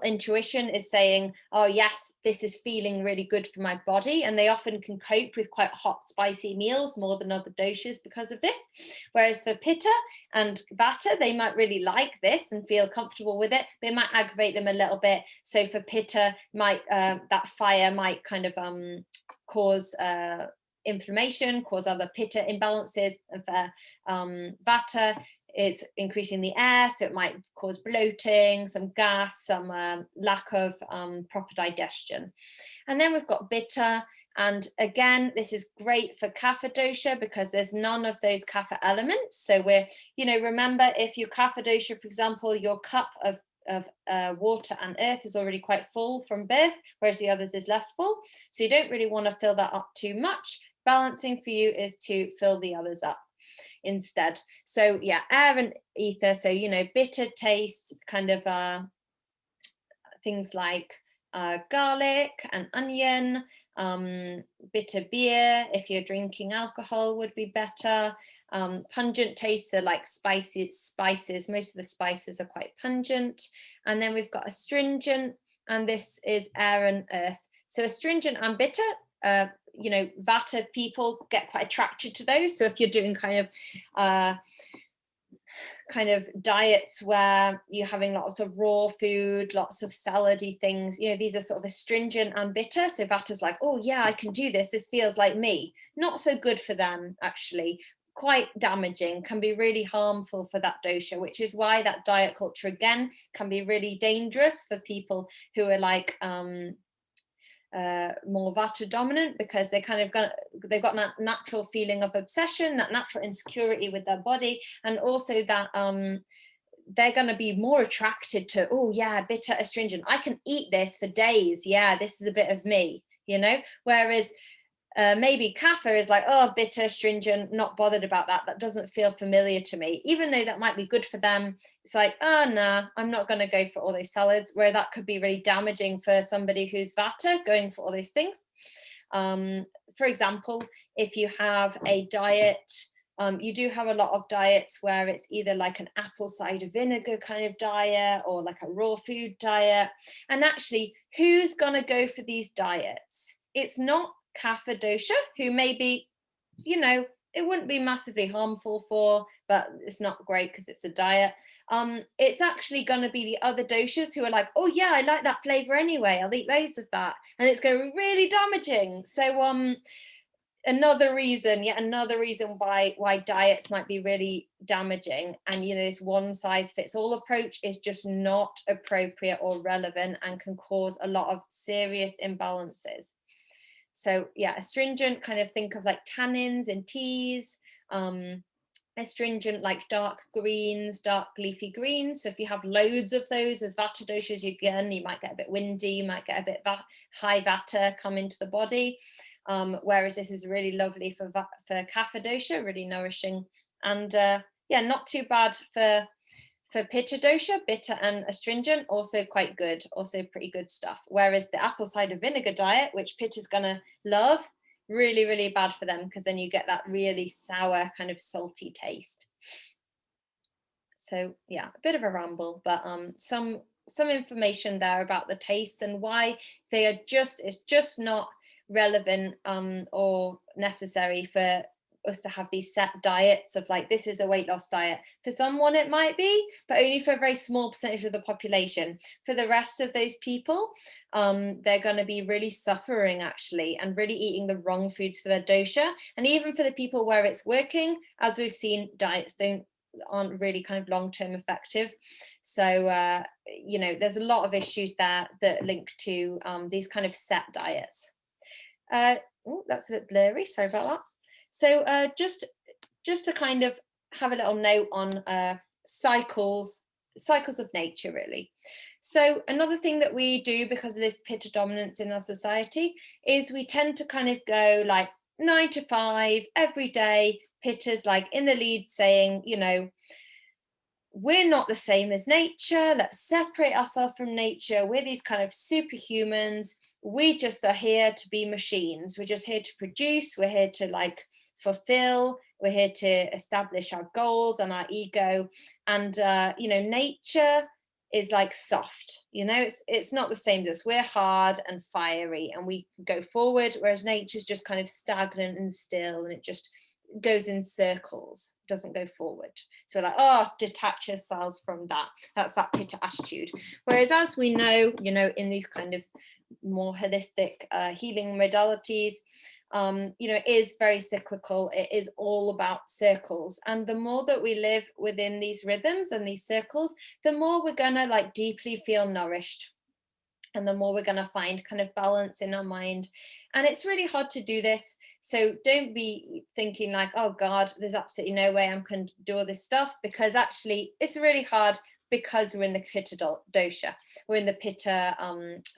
intuition is saying, oh yes, this is feeling really good for my body, and they often can cope with quite hot spicy meals more than other doshas because of this. Whereas for pitta and vata, they might really like this and feel comfortable with it, but it might aggravate them a little bit. So for pitta, that fire might kind of cause inflammation, cause other pitta imbalances. And for vata, it's increasing the air, so it might cause bloating, some gas, some lack of proper digestion. And then we've got bitter, and again, this is great for kapha dosha because there's none of those kapha elements. So we're, remember, if your kapha dosha, for example, your cup of water and earth is already quite full from birth, whereas the others is less full. So you don't really want to fill that up too much. Balancing for you is to fill the others up instead. So yeah, air and ether. So bitter taste, kind of things like garlic and onion. Bitter beer, if you're drinking alcohol, would be better. Pungent tastes are like spices. Most of the spices are quite pungent. And then we've got astringent, and this is air and earth. So astringent and bitter, vata people get quite attracted to those. So if you're doing kind of diets where you're having lots of raw food, lots of salady things, these are sort of astringent and bitter. So vata's like, oh yeah, I can do this. This feels like me. Not so good for them, actually. Quite damaging, can be really harmful for that dosha, which is why that diet culture again can be really dangerous for people who are like more vata dominant, because they've got that natural feeling of obsession, that natural insecurity with their body, and also that they're going to be more attracted to, oh yeah, bitter astringent, I can eat this for days, yeah, this is a bit of me, whereas maybe kapha is like, oh, bitter, astringent, not bothered about that. That doesn't feel familiar to me. Even though that might be good for them, it's like, oh, no, I'm not going to go for all those salads, where that could be really damaging for somebody who's vata, going for all those things. For example, if you have a diet, you do have a lot of diets where it's either like an apple cider vinegar kind of diet or like a raw food diet. And actually, who's going to go for these diets? It's not kapha dosha, who maybe, it wouldn't be massively harmful for, but it's not great because it's a diet. It's actually going to be the other doshas who are like, oh yeah, I like that flavor anyway, I'll eat loads of that, and it's going to be really damaging. So yet another reason why diets might be really damaging, and this one size fits all approach is just not appropriate or relevant and can cause a lot of serious imbalances. So yeah, astringent, kind of think of like tannins in teas. Astringent, like dark greens, dark leafy greens. So if you have loads of those as vata doshas, you might get a bit windy, you might get a bit high vata come into the body. Whereas this is really lovely for kapha dosha, really nourishing, and not too bad for pitta dosha, bitter and astringent, also quite good, also pretty good stuff. Whereas the apple cider vinegar diet, which pitta is gonna love, really, really bad for them, because then you get that really sour kind of salty taste. So yeah, a bit of a ramble, but some information there about the tastes and why they are it's just not relevant or necessary for us to have these set diets of like, this is a weight loss diet. For someone it might be, but only for a very small percentage of the population. For the rest of those people, they're going to be really suffering actually, and really eating the wrong foods for their dosha. And even for the people where it's working, as we've seen, diets aren't really kind of long-term effective. So you know, there's a lot of issues there that link to these kind of set diets. Oh, that's a bit blurry, sorry about that. So just to kind of have a little note on cycles of nature, really. So another thing that we do because of this pitta dominance in our society is we tend to kind of go like 9 to 5 every day. Pitta's like in the lead saying, you know, we're not the same as nature. Let's separate ourselves from nature. We're these kind of superhumans. We just are here to be machines. We're just here to produce. We're here to like fulfill. We're here to establish our goals and our ego. And, you know, nature is like soft, you know, it's not the same as us. We're hard and fiery and we go forward, whereas nature's just kind of stagnant and still, and it just goes in circles, doesn't go forward. So we're like, oh, detach ourselves from that. That's that pitta attitude. Whereas as we know, you know, in these kind of more holistic healing modalities, you know, it is very cyclical. It is all about circles. And the more that we live within these rhythms and these circles, the more we're gonna like deeply feel nourished. And the more we're going to find kind of balance in our mind. And it's really hard to do this. So don't be thinking like, oh God, there's absolutely no way I'm going to do all this stuff, because actually it's really hard because we're in the pitta dosha, we're in the pitta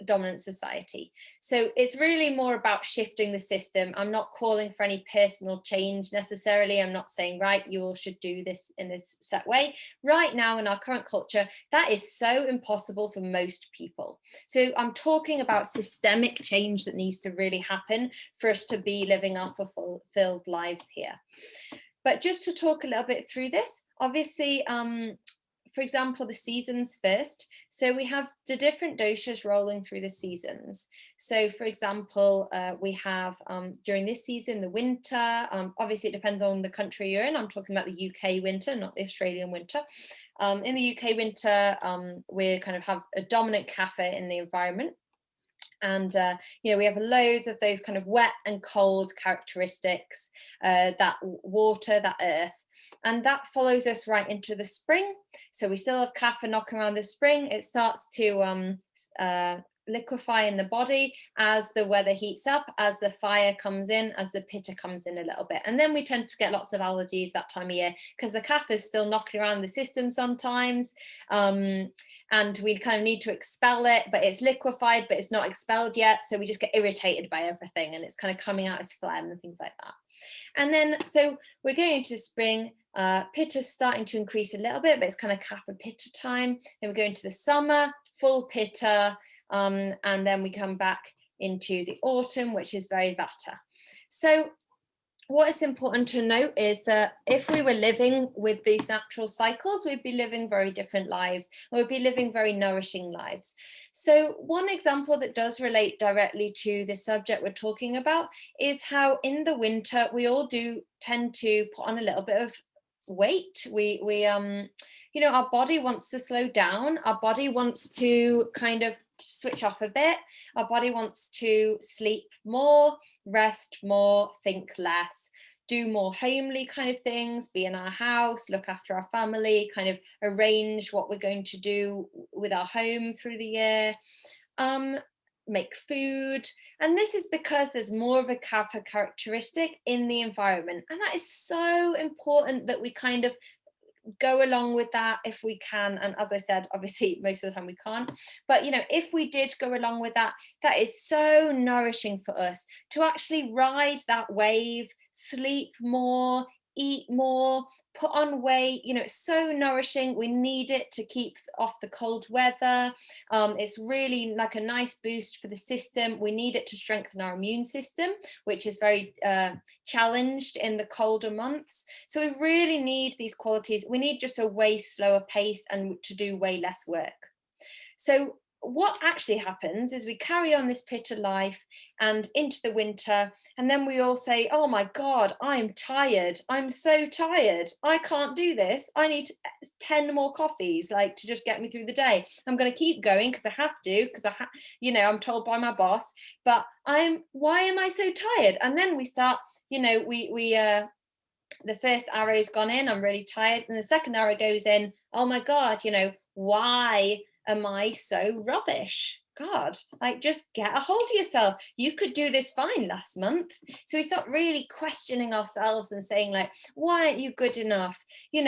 dominant society. So it's really more about shifting the system. I'm not calling for any personal change necessarily. I'm not saying, right, you all should do this in this set way. Right now in our current culture, that is so impossible for most people. So I'm talking about systemic change that needs to really happen for us to be living our fulfilled lives here. But just to talk a little bit through this, obviously, for example, the seasons first. So we have the different doshas rolling through the seasons. So for example, we have during this season, the winter, obviously it depends on the country you're in. I'm talking about the UK winter, not the Australian winter. In the UK winter, we kind of have a dominant kapha in the environment. And you know, we have loads of those kind of wet and cold characteristics, that water, that earth, and that follows us right into the spring. So we still have kapha knocking around the spring. It starts to liquefy in the body as the weather heats up, as the fire comes in, as the pitta comes in a little bit. And then we tend to get lots of allergies that time of year because the kapha is still knocking around the system sometimes. And we kind of need to expel it, but it's liquefied, but it's not expelled yet. So we just get irritated by everything and it's kind of coming out as phlegm and things like that. And then, so we're going into spring, pitta's starting to increase a little bit, but it's kind of kapha pitta time. Then we go into the summer, full pitta, and then we come back into the autumn, which is very vata. So what is important to note is that if we were living with these natural cycles, we'd be living very different lives. We'd be living very nourishing lives. So one example that does relate directly to the subject we're talking about is how in the winter, we all do tend to put on a little bit of weight. We you know, our body wants to slow down. Our body wants to kind of switch off a bit. Our body wants to sleep more, rest more, think less, do more homely kind of things, be in our house, look after our family, kind of arrange what we're going to do with our home through the year, make food. And this is because there's more of a kapha characteristic in the environment. And that is so important that we kind of go along with that if we can. And as I said, obviously most of the time we can't, but you know, if we did go along with that, that is so nourishing for us to actually ride that wave, sleep more, eat more, put on weight. You know, it's so nourishing. We need it to keep off the cold weather. It's really like a nice boost for the system. We need it to strengthen our immune system, which is very challenged in the colder months. So we really need these qualities. We need just a way slower pace and to do way less work. So what actually happens is we carry on this Pitta life and into the winter, and then we all say, oh my God, I'm tired. I'm so tired. I can't do this. I need 10 more coffees, like, to just get me through the day. I'm going to keep going because I have to, because I'm told by my boss, but why am I so tired? And then we start, the first arrow's gone in, I'm really tired, and the second arrow goes in, oh my God, why am I so rubbish? God, like, just get a hold of yourself. You could do this fine last month. So we start really questioning ourselves and saying, like, why aren't you good enough? We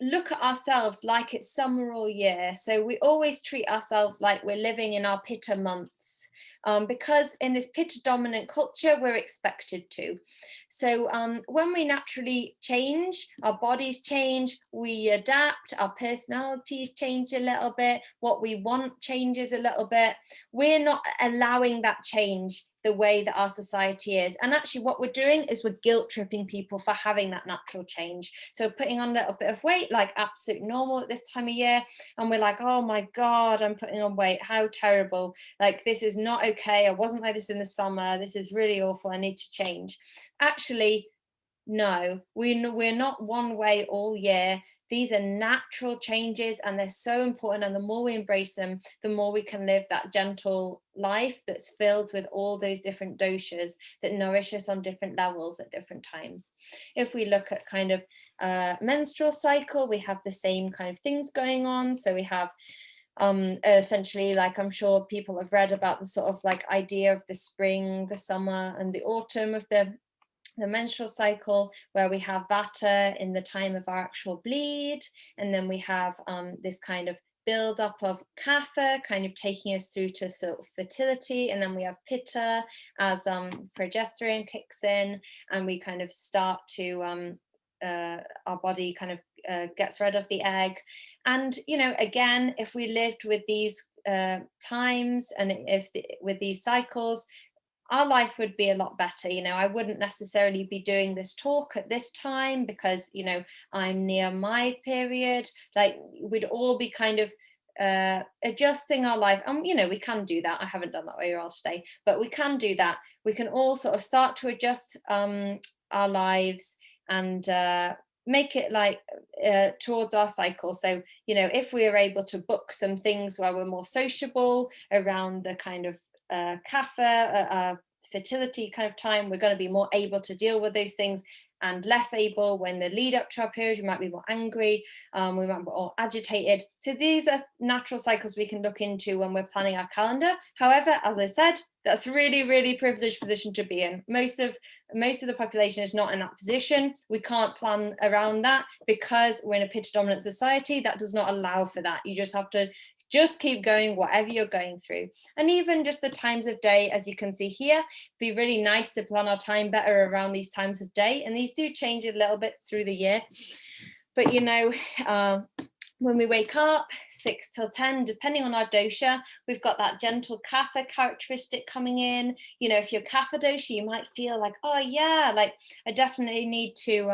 look at ourselves like it's summer all year. So we always treat ourselves like we're living in our Pitta months. Because in this Pitta dominant culture, we're expected to. So when we naturally change, our bodies change, we adapt, our personalities change a little bit, what we want changes a little bit. We're not allowing that change the way that our society is. And actually what we're doing is we're guilt tripping people for having that natural change. So putting on a little bit of weight, like absolute normal at this time of year. And we're like, oh my God, I'm putting on weight. How terrible. Like, this is not okay. I wasn't like this in the summer. This is really awful. I need to change. Actually, no, we're not one way all year. These are natural changes and they're so important. And the more we embrace them, the more we can live that gentle life that's filled with all those different doshas that nourish us on different levels at different times. If we look at kind of menstrual cycle, we have the same kind of things going on. So we have essentially, like, I'm sure people have read about the sort of like idea of the spring, the summer and the autumn of the menstrual cycle, where we have vata in the time of our actual bleed, and then we have this kind of build up of kapha kind of taking us through to sort of fertility, and then we have pitta as progesterone kicks in and we kind of start to our body kind of gets rid of the egg. And again, if we lived with these times and with these cycles, our life would be a lot better. I wouldn't necessarily be doing this talk at this time because I'm near my period. Like, we'd all be kind of adjusting our life, and we can do that. I haven't done that very well today, but we can do that. We can all sort of start to adjust our lives and make it like towards our cycle. So if we are able to book some things where we're more sociable around the kind of kapha fertility kind of time, we're going to be more able to deal with those things, and less able when the lead up to our period. We might be more angry, we might be more agitated. So these are natural cycles we can look into when we're planning our calendar. However, as I said, that's a really, really privileged position to be in. Most of the population is not in that position. We can't plan around that because we're in a Pitta dominant society that does not allow for that. You just have to just keep going, whatever you're going through. And even just the times of day, as you can see here, be really nice to plan our time better around these times of day. And these do change a little bit through the year. But when we wake up 6 till 10, depending on our dosha, we've got that gentle kapha characteristic coming in. If you're kapha dosha, you might feel like, oh yeah, like I definitely need to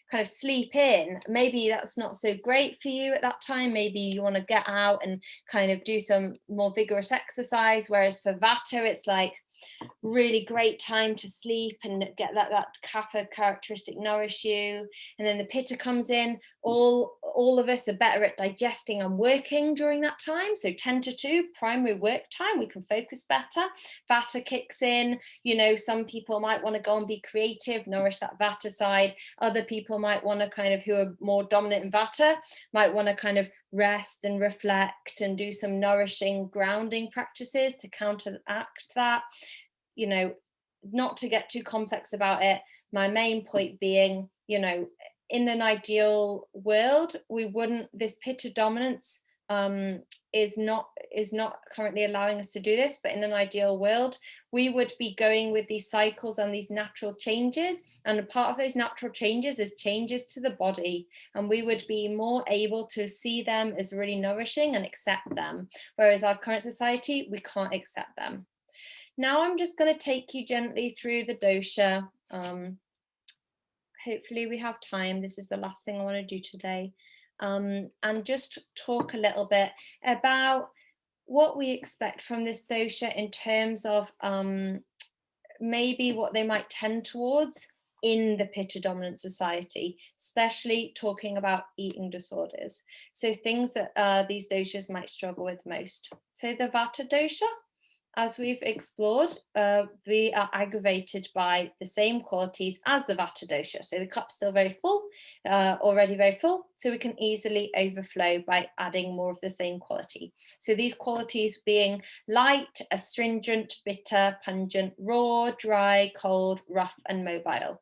kind of sleep in. Maybe that's not so great for you at that time. Maybe you want to get out and kind of do some more vigorous exercise. Whereas for vata, it's like really great time to sleep and get that kapha characteristic nourish you. And then the pitta comes in. All of us are better at digesting and working during that time. So 10 to 2 primary work time, we can focus better. Vata kicks in. Some people might want to go and be creative, nourish that vata side. Other people might want to kind of, who are more dominant in vata, might want to kind of rest and reflect and do some nourishing grounding practices to counteract that. Not to get too complex about it. My main point being, in an ideal world, this pitta dominance is not currently allowing us to do this, but in an ideal world, we would be going with these cycles and these natural changes, and a part of those natural changes is changes to the body, and we would be more able to see them as really nourishing and accept them, whereas our current society, we can't accept them. Now I'm just going to take you gently through the dosha. Hopefully we have time. This is the last thing I want to do today. and just talk a little bit about what we expect from this dosha in terms of maybe what they might tend towards in the pitta dominant society, especially talking about eating disorders. So things that these doshas might struggle with most. So the vata dosha, as we've explored, we are aggravated by the same qualities as the vata dosha. So the cup's still very full, already very full, so we can easily overflow by adding more of the same quality. So these qualities being light, astringent, bitter, pungent, raw, dry, cold, rough, and mobile.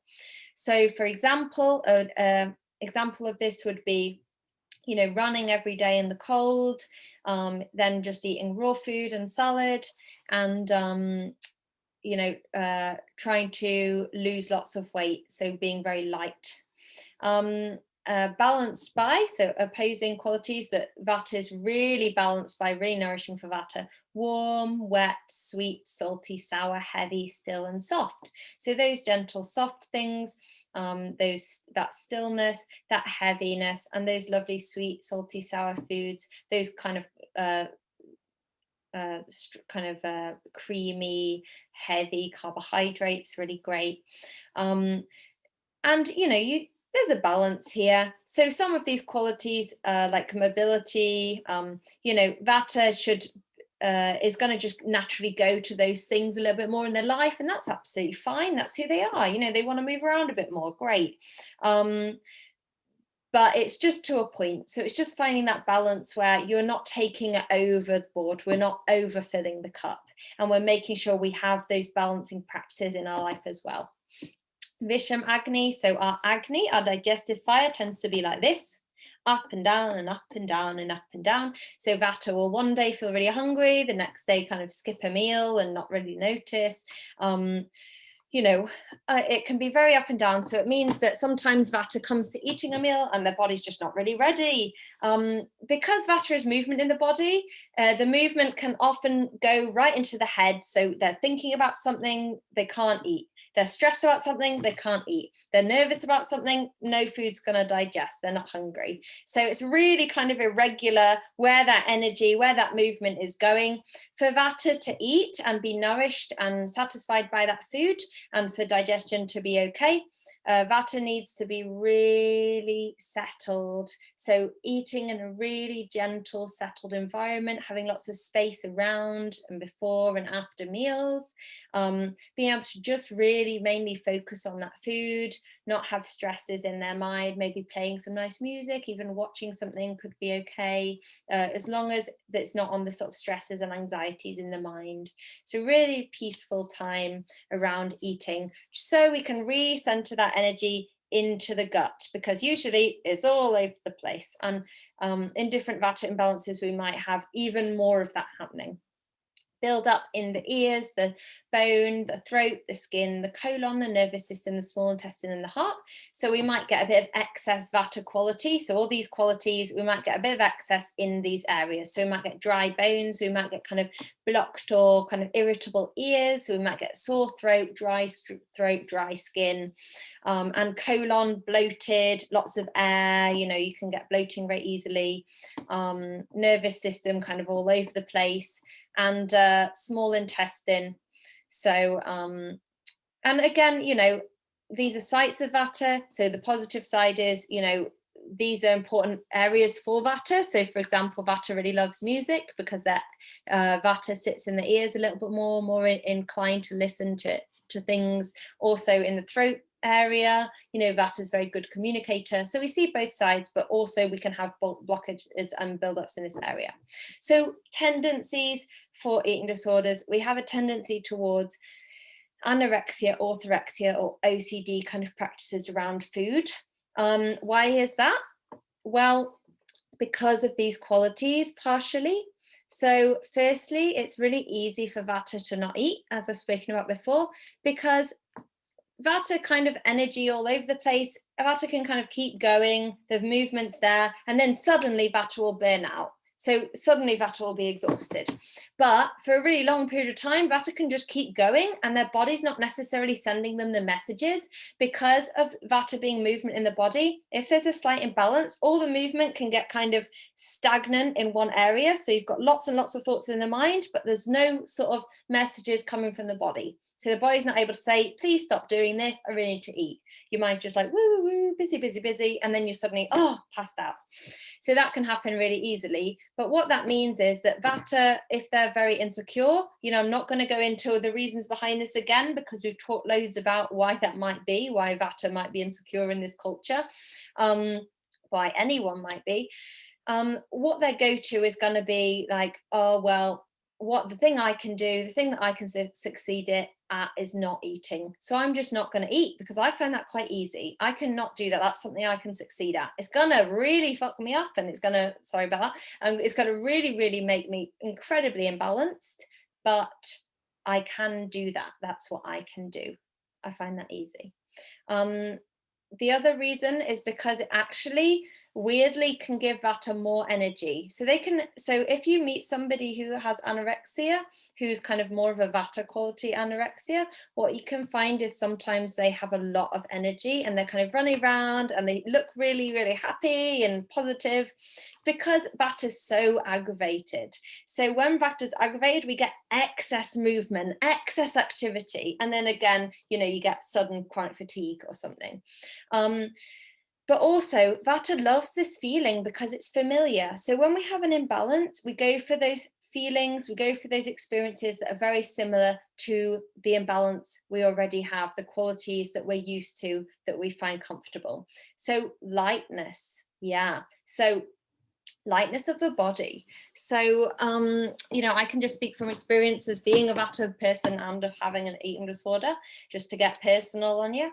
So for example, an example of this would be, you know, running every day in the cold, then just eating raw food and salad, and you know, trying to lose lots of weight, so being very light. Balanced by, so opposing qualities, that vata is really balanced by, really nourishing for vata: warm, wet, sweet, salty, sour, heavy, still, and soft. So those gentle, soft things, that stillness, that heaviness, and those lovely sweet, salty, sour foods, those kind of creamy, heavy carbohydrates, really great. And you know, there's a balance here. So some of these qualities, like mobility, you know, vata is going to just naturally go to those things a little bit more in their life, and that's absolutely fine. That's who they are. You know, they want to move around a bit more, great. But it's just to a point. So it's just finding that balance where you're not taking it overboard, we're not overfilling the cup, and we're making sure we have those balancing practices in our life as well. Visham Agni, so our Agni, our digestive fire, tends to be like this: up and down and up and down and up and down. So vata will one day feel really hungry, the next day kind of skip a meal and not really notice. You know, it can be very up and down. So it means that sometimes vata comes to eating a meal and their body's just not really ready. Because vata is movement in the body, the movement can often go right into the head. So they're thinking about something, they can't eat. They're stressed about something, they can't eat. They're nervous about something, no food's going to digest, they're not hungry. So it's really kind of irregular where that energy, where that movement is going. For vata to eat and be nourished and satisfied by that food, and for digestion to be okay, vata needs to be really settled. So eating in a really gentle, settled environment, having lots of space around and before and after meals, being able to just really mainly focus on that food, not have stresses in their mind, maybe playing some nice music, even watching something could be okay, as long as it's not on the sort of stresses and anxieties in the mind. So really peaceful time around eating, so we can recenter that energy into the gut, because usually it's all over the place, and in different vata imbalances we might have even more of that happening. Build up in the ears, the bone, the throat, the skin, the colon, the nervous system, the small intestine, and the heart. So we might get a bit of excess vata quality. So all these qualities, we might get a bit of excess in these areas. So we might get dry bones, we might get kind of blocked or kind of irritable ears, so we might get sore throat, dry skin, and colon bloated, lots of air, you know, you can get bloating very easily, nervous system kind of all over the place, and small intestine. So and again, you know, these are sites of vata. So the positive side is, you know, these are important areas for vata. So for example, vata really loves music, because that vata sits in the ears a little bit more inclined to listen to things. Also in the throat area, you know, vata is a very good communicator. So we see both sides, but also we can have blockages and buildups in this area. So tendencies for eating disorders, we have a tendency towards anorexia, orthorexia, or OCD kind of practices around food. Why is that? Well, because of these qualities, partially. So firstly, it's really easy for vata to not eat, as I've spoken about before, because vata kind of energy all over the place. Vata can kind of keep going, the movement's there, and then suddenly vata will burn out. So suddenly Vata will be exhausted. But for a really long period of time, Vata can just keep going, and their body's not necessarily sending them the messages because of Vata being movement in the body. If there's a slight imbalance, all the movement can get kind of stagnant in one area. So you've got lots and lots of thoughts in the mind, but there's no sort of messages coming from the body. So the body's not able to say, please stop doing this, I really need to eat. Your mind's just like, woo, woo, busy, busy, busy. And then you're suddenly, oh, passed out. So that can happen really easily. But what that means is that Vata, if they're very insecure, I'm not going to go into the reasons behind this again, because we've talked loads about why that might be, why Vata might be insecure in this culture, why anyone might be. What their go-to is going to be like, oh, well, the thing I can do, the thing that I can succeed at is not eating. So I'm just not going to eat, because I find that quite easy. I cannot do that. That's something I can succeed at. It's going to really fuck me up, and it's going to, sorry about that, it's going to really, really make me incredibly imbalanced, but I can do that. That's what I can do. I find that easy. The other reason is because it actually weirdly can give Vata more energy. So if you meet somebody who has anorexia, who's kind of more of a Vata quality anorexia, what you can find is sometimes they have a lot of energy and they're kind of running around and they look really, really happy and positive. It's because Vata is so aggravated. So when Vata is aggravated, we get excess movement, excess activity. And then again, you get sudden chronic fatigue or something. But also Vata loves this feeling because it's familiar. So when we have an imbalance, we go for those feelings, we go for those experiences that are very similar to the imbalance we already have, the qualities that we're used to, that we find comfortable. So lightness, so lightness of the body. So I can just speak from experience as being a Vata person and of having an eating disorder, just to get personal on you.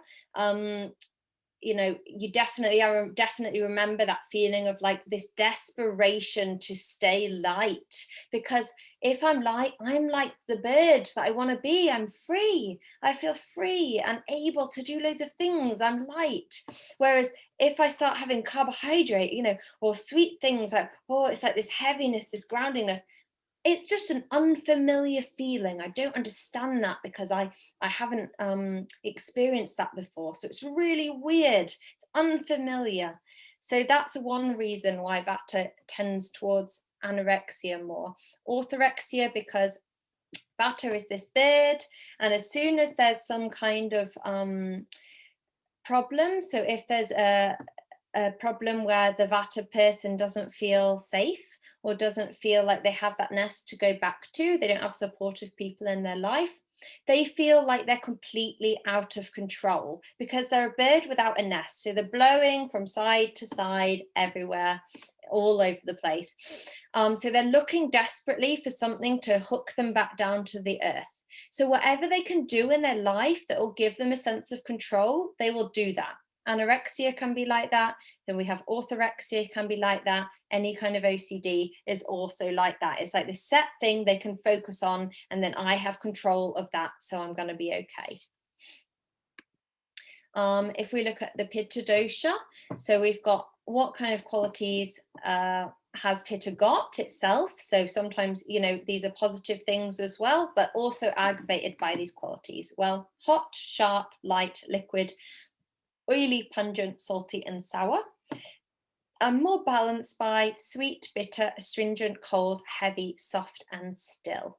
You definitely remember that feeling of like this desperation to stay light, because if I'm light, I'm like the bird that I want to be. I'm free. I feel free and able to do loads of things. I'm light. Whereas if I start having carbohydrate, or sweet things, like, it's like this heaviness, this groundingness, it's just an unfamiliar feeling. I don't understand that because I haven't experienced that before. So it's really weird. It's unfamiliar. So that's one reason why Vata tends towards anorexia more. Orthorexia, because Vata is this bird, and as soon as there's some kind of problem, so if there's a problem where the Vata person doesn't feel safe, or doesn't feel like they have that nest to go back to, they don't have supportive people in their life, they feel like they're completely out of control because they're a bird without a nest. So they're blowing from side to side, everywhere, all over the place. So they're looking desperately for something to hook them back down to the earth. So whatever they can do in their life that will give them a sense of control, they will do that. Anorexia can be like that. Then we have orthorexia, can be like that. Any kind of OCD is also like that. It's like this set thing they can focus on, and then I have control of that, so I'm going to be okay. If we look at the Pitta dosha, so we've got what kind of qualities has Pitta got itself. So sometimes, these are positive things as well, but also aggravated by these qualities. Well, hot, sharp, light, liquid, oily, pungent, salty, and sour. And more balanced by sweet, bitter, astringent, cold, heavy, soft, and still.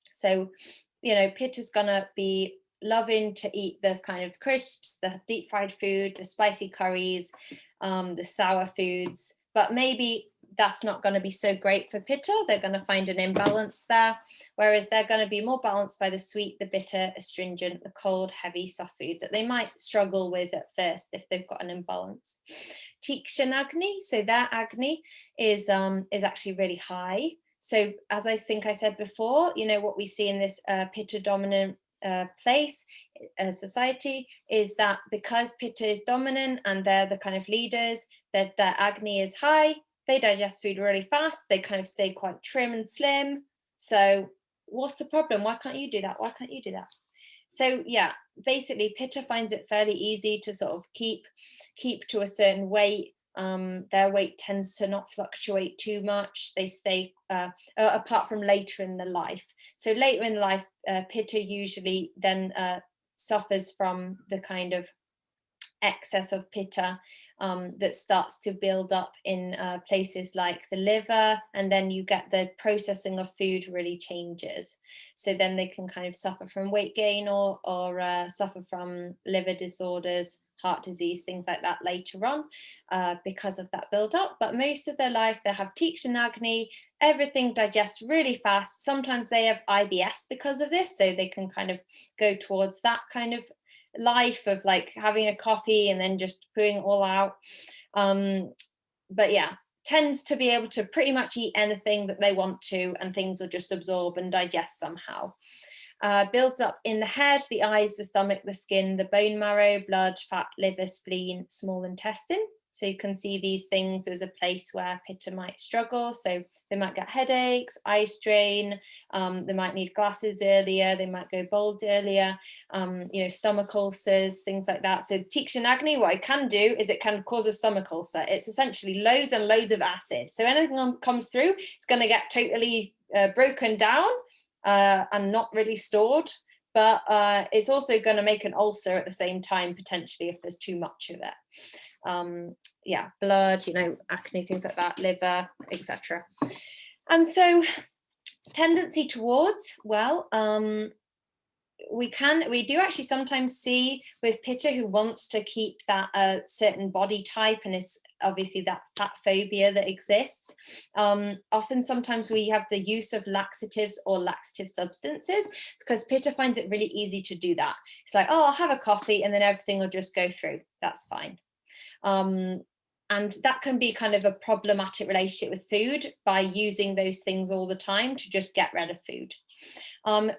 So, Pitta's gonna be loving to eat the kind of crisps, the deep fried food, the spicy curries, the sour foods, but maybe that's not going to be so great for Pitta. They're going to find an imbalance there, whereas they're going to be more balanced by the sweet, the bitter, astringent, the cold, heavy, soft food that they might struggle with at first if they've got an imbalance. Tikshanagni, so their Agni is actually really high. So as I think I said before, what we see in this Pitta dominant place, society, is that because Pitta is dominant and they're the kind of leaders, that their Agni is high, they digest food really fast, they kind of stay quite trim and slim. So what's the problem? Why can't you do that? Why can't you do that? So basically Pitta finds it fairly easy to sort of keep to a certain weight Their weight tends to not fluctuate too much. They stay, apart from later in the life. So later in life, Pitta usually then suffers from the kind of excess of pitta that starts to build up in places like the liver, and then you get the processing of food really changes. So then they can kind of suffer from weight gain or suffer from liver disorders, heart disease, things like that later on because of that build up. But most of their life they have Tikshan Agni, everything digests really fast. Sometimes they have IBS because of this, so they can kind of go towards that kind of life of like having a coffee and then just putting it all out. But yeah, tends to be able to pretty much eat anything that they want to, and things will just absorb and digest somehow. Builds up in the head, the eyes, the stomach, the skin, the bone marrow, blood, fat, liver, spleen, small intestine. So you can see these things as a place where pitta might struggle. So they might get headaches, eye strain, they might need glasses earlier, they might go bald earlier, stomach ulcers, things like that. So Tikshan Agni, what it can do is it can cause a stomach ulcer. It's essentially loads and loads of acid. So anything that comes through, it's going to get totally broken down and not really stored. But it's also going to make an ulcer at the same time, potentially, if there's too much of it. Blood, acne, things like that, liver, etc. And so tendency towards, we do actually sometimes see with pitta who wants to keep that certain body type, and is obviously that fat phobia that exists. Often sometimes we have the use of laxatives or laxative substances because pitta finds it really easy to do that. It's like, oh, I'll have a coffee and then everything will just go through. That's fine. And that can be kind of a problematic relationship with food by using those things all the time to just get rid of food.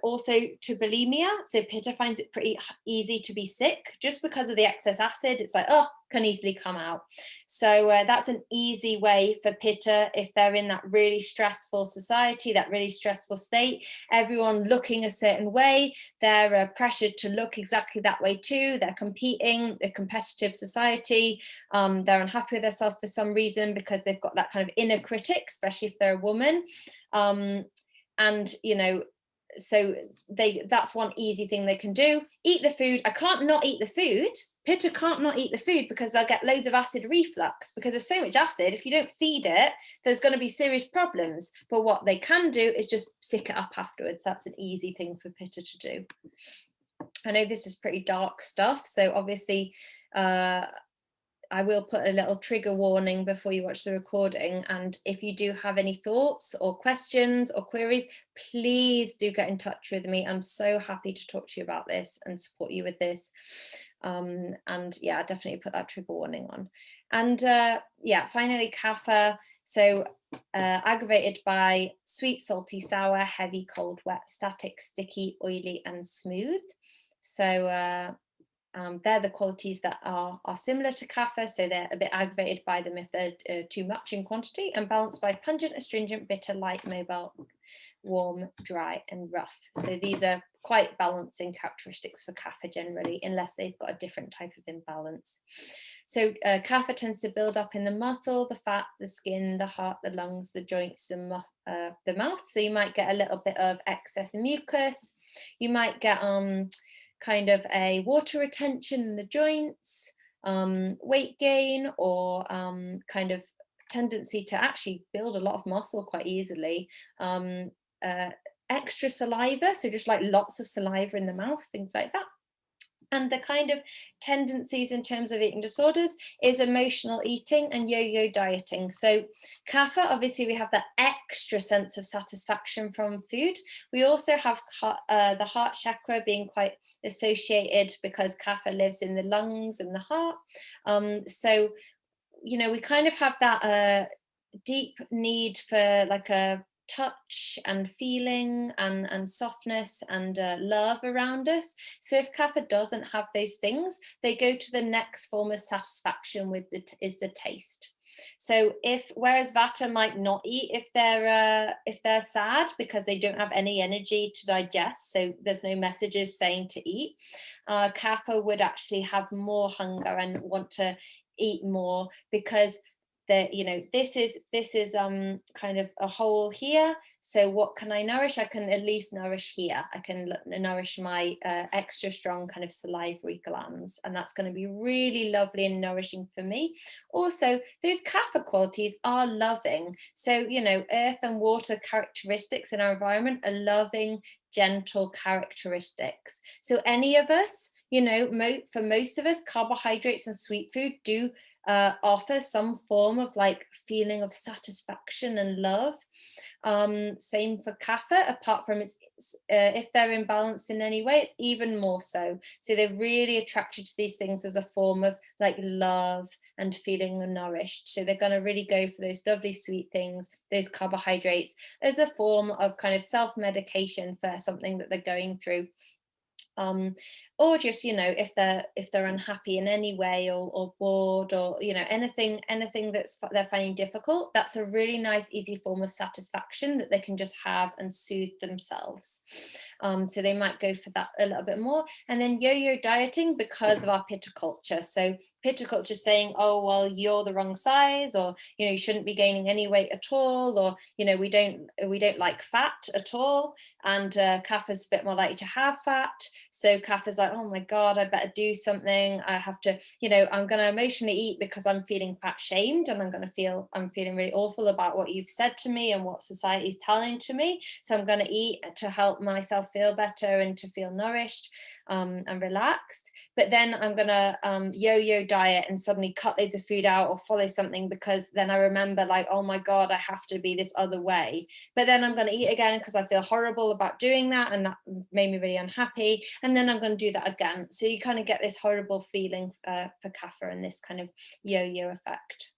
Also to bulimia, so pitta finds it pretty easy to be sick just because of the excess acid. It's like, oh, can easily come out. So that's an easy way for pitta if they're in that really stressful society, that really stressful state, everyone looking a certain way, they're pressured to look exactly that way too, they're competing, a competitive society, they're unhappy with themselves for some reason because they've got that kind of inner critic, especially if they're a woman. So that's one easy thing they can do. Eat the food. I can't not eat the food. Pitta can't not eat the food because they'll get loads of acid reflux because there's so much acid. If you don't feed it, there's going to be serious problems. But what they can do is just sick it up afterwards. That's an easy thing for pitta to do. I know this is pretty dark stuff, so obviously I will put a little trigger warning before you watch the recording, and if you do have any thoughts or questions or queries, please do get in touch with me. I'm so happy to talk to you about this and support you with this. And yeah, definitely put that trigger warning on. And finally, kapha. So aggravated by sweet, salty, sour, heavy, cold, wet, static, sticky, oily, and smooth. So they're the qualities that are similar to kapha, so they're a bit aggravated by them if they're too much in quantity, and balanced by pungent, astringent, bitter, light, mobile, warm, dry, and rough. So these are quite balancing characteristics for kapha generally, unless they've got a different type of imbalance. So kapha tends to build up in the muscle, the fat, the skin, the heart, the lungs, the joints, the mouth. So you might get a little bit of excess mucus. You might get kind of a water retention in the joints, weight gain, or kind of tendency to actually build a lot of muscle quite easily. Extra saliva, so just like lots of saliva in the mouth, things like that. And the kind of tendencies in terms of eating disorders is emotional eating and yo-yo dieting. So kapha, obviously we have that extra sense of satisfaction from food. We also have the heart chakra being quite associated because kapha lives in the lungs and the heart. So, we kind of have that deep need for like a touch and feeling and softness and love around us. So if kapha doesn't have those things, they go to the next form of satisfaction is the taste. So whereas vata might not eat if they're sad because they don't have any energy to digest, so there's no messages saying to eat, kapha would actually have more hunger and want to eat more, because this is kind of a hole here. So what can I nourish? I can at least nourish here. I can nourish my extra strong kind of salivary glands, and that's going to be really lovely and nourishing for me. Also, those kapha qualities are loving. So earth and water characteristics in our environment are loving, gentle characteristics. So any of us, for most of us, carbohydrates and sweet food do offer some form of like feeling of satisfaction and love. Same for kapha, apart from if they're imbalanced in any way, it's even more so. So they're really attracted to these things as a form of like love and feeling nourished. So they're going to really go for those lovely sweet things, those carbohydrates, as a form of kind of self-medication for something that they're going through. Or just if they're unhappy in any way, or bored, or anything they're finding difficult, that's a really nice easy form of satisfaction that they can just have and soothe themselves. So they might go for that a little bit more. And then yo-yo dieting, because of our pitta culture. So pitta culture saying, oh well, you're the wrong size, or you shouldn't be gaining any weight at all, or we don't like fat at all. And kapha's a bit more likely to have fat. So kapha's like, oh my God, I better do something. I have to, I'm going to emotionally eat because I'm feeling fat shamed, and I'm feeling really awful about what you've said to me and what society's telling to me. So I'm going to eat to help myself feel better and to feel nourished and relaxed. But then I'm going to yo-yo diet and suddenly cut loads of food out or follow something, because then I remember like, oh my God, I have to be this other way. But then I'm going to eat again because I feel horrible about doing that, and that made me really unhappy. And then I'm going to do that again. So you kind of get this horrible feeling for kapha and this kind of yo-yo effect.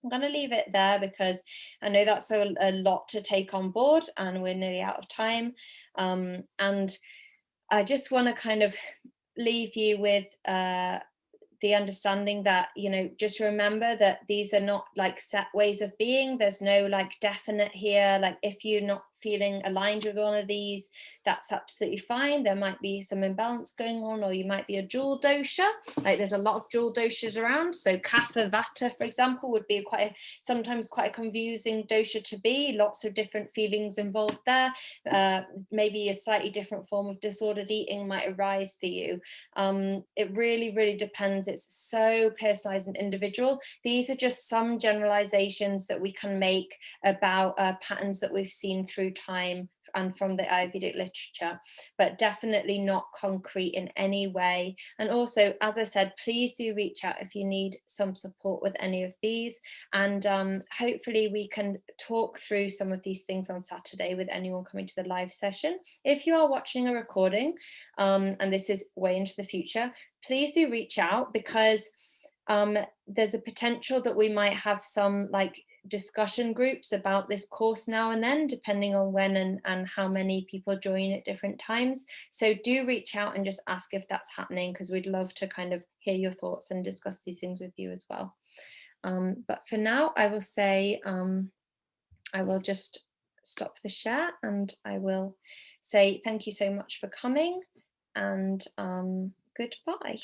I'm going to leave it there because I know that's a lot to take on board, and we're nearly out of time. And I just want to kind of leave you with the understanding that, just remember that these are not like set ways of being. There's no like definite here. Like if you're not feeling aligned with one of these, that's absolutely fine. There might be some imbalance going on, or you might be a dual dosha. Like there's a lot of dual doshas around. So kapha vata, for example, would be sometimes quite a confusing dosha to be. Lots of different feelings involved there. Maybe a slightly different form of disordered eating might arise for you. It really, really depends. It's so personalized and individual. These are just some generalizations that we can make about patterns that we've seen through time and from the Ayurvedic literature, but definitely not concrete in any way. And also, as I said, please do reach out if you need some support with any of these. And hopefully we can talk through some of these things on Saturday with anyone coming to the live session. If you are watching a recording, and this is way into the future, please do reach out, because there's a potential that we might have some like discussion groups about this course now and then, depending on when and how many people join at different times. So do reach out and just ask if that's happening, because we'd love to kind of hear your thoughts and discuss these things with you as well. But for now, I will say, I will just stop the share, and I will say thank you so much for coming, and goodbye.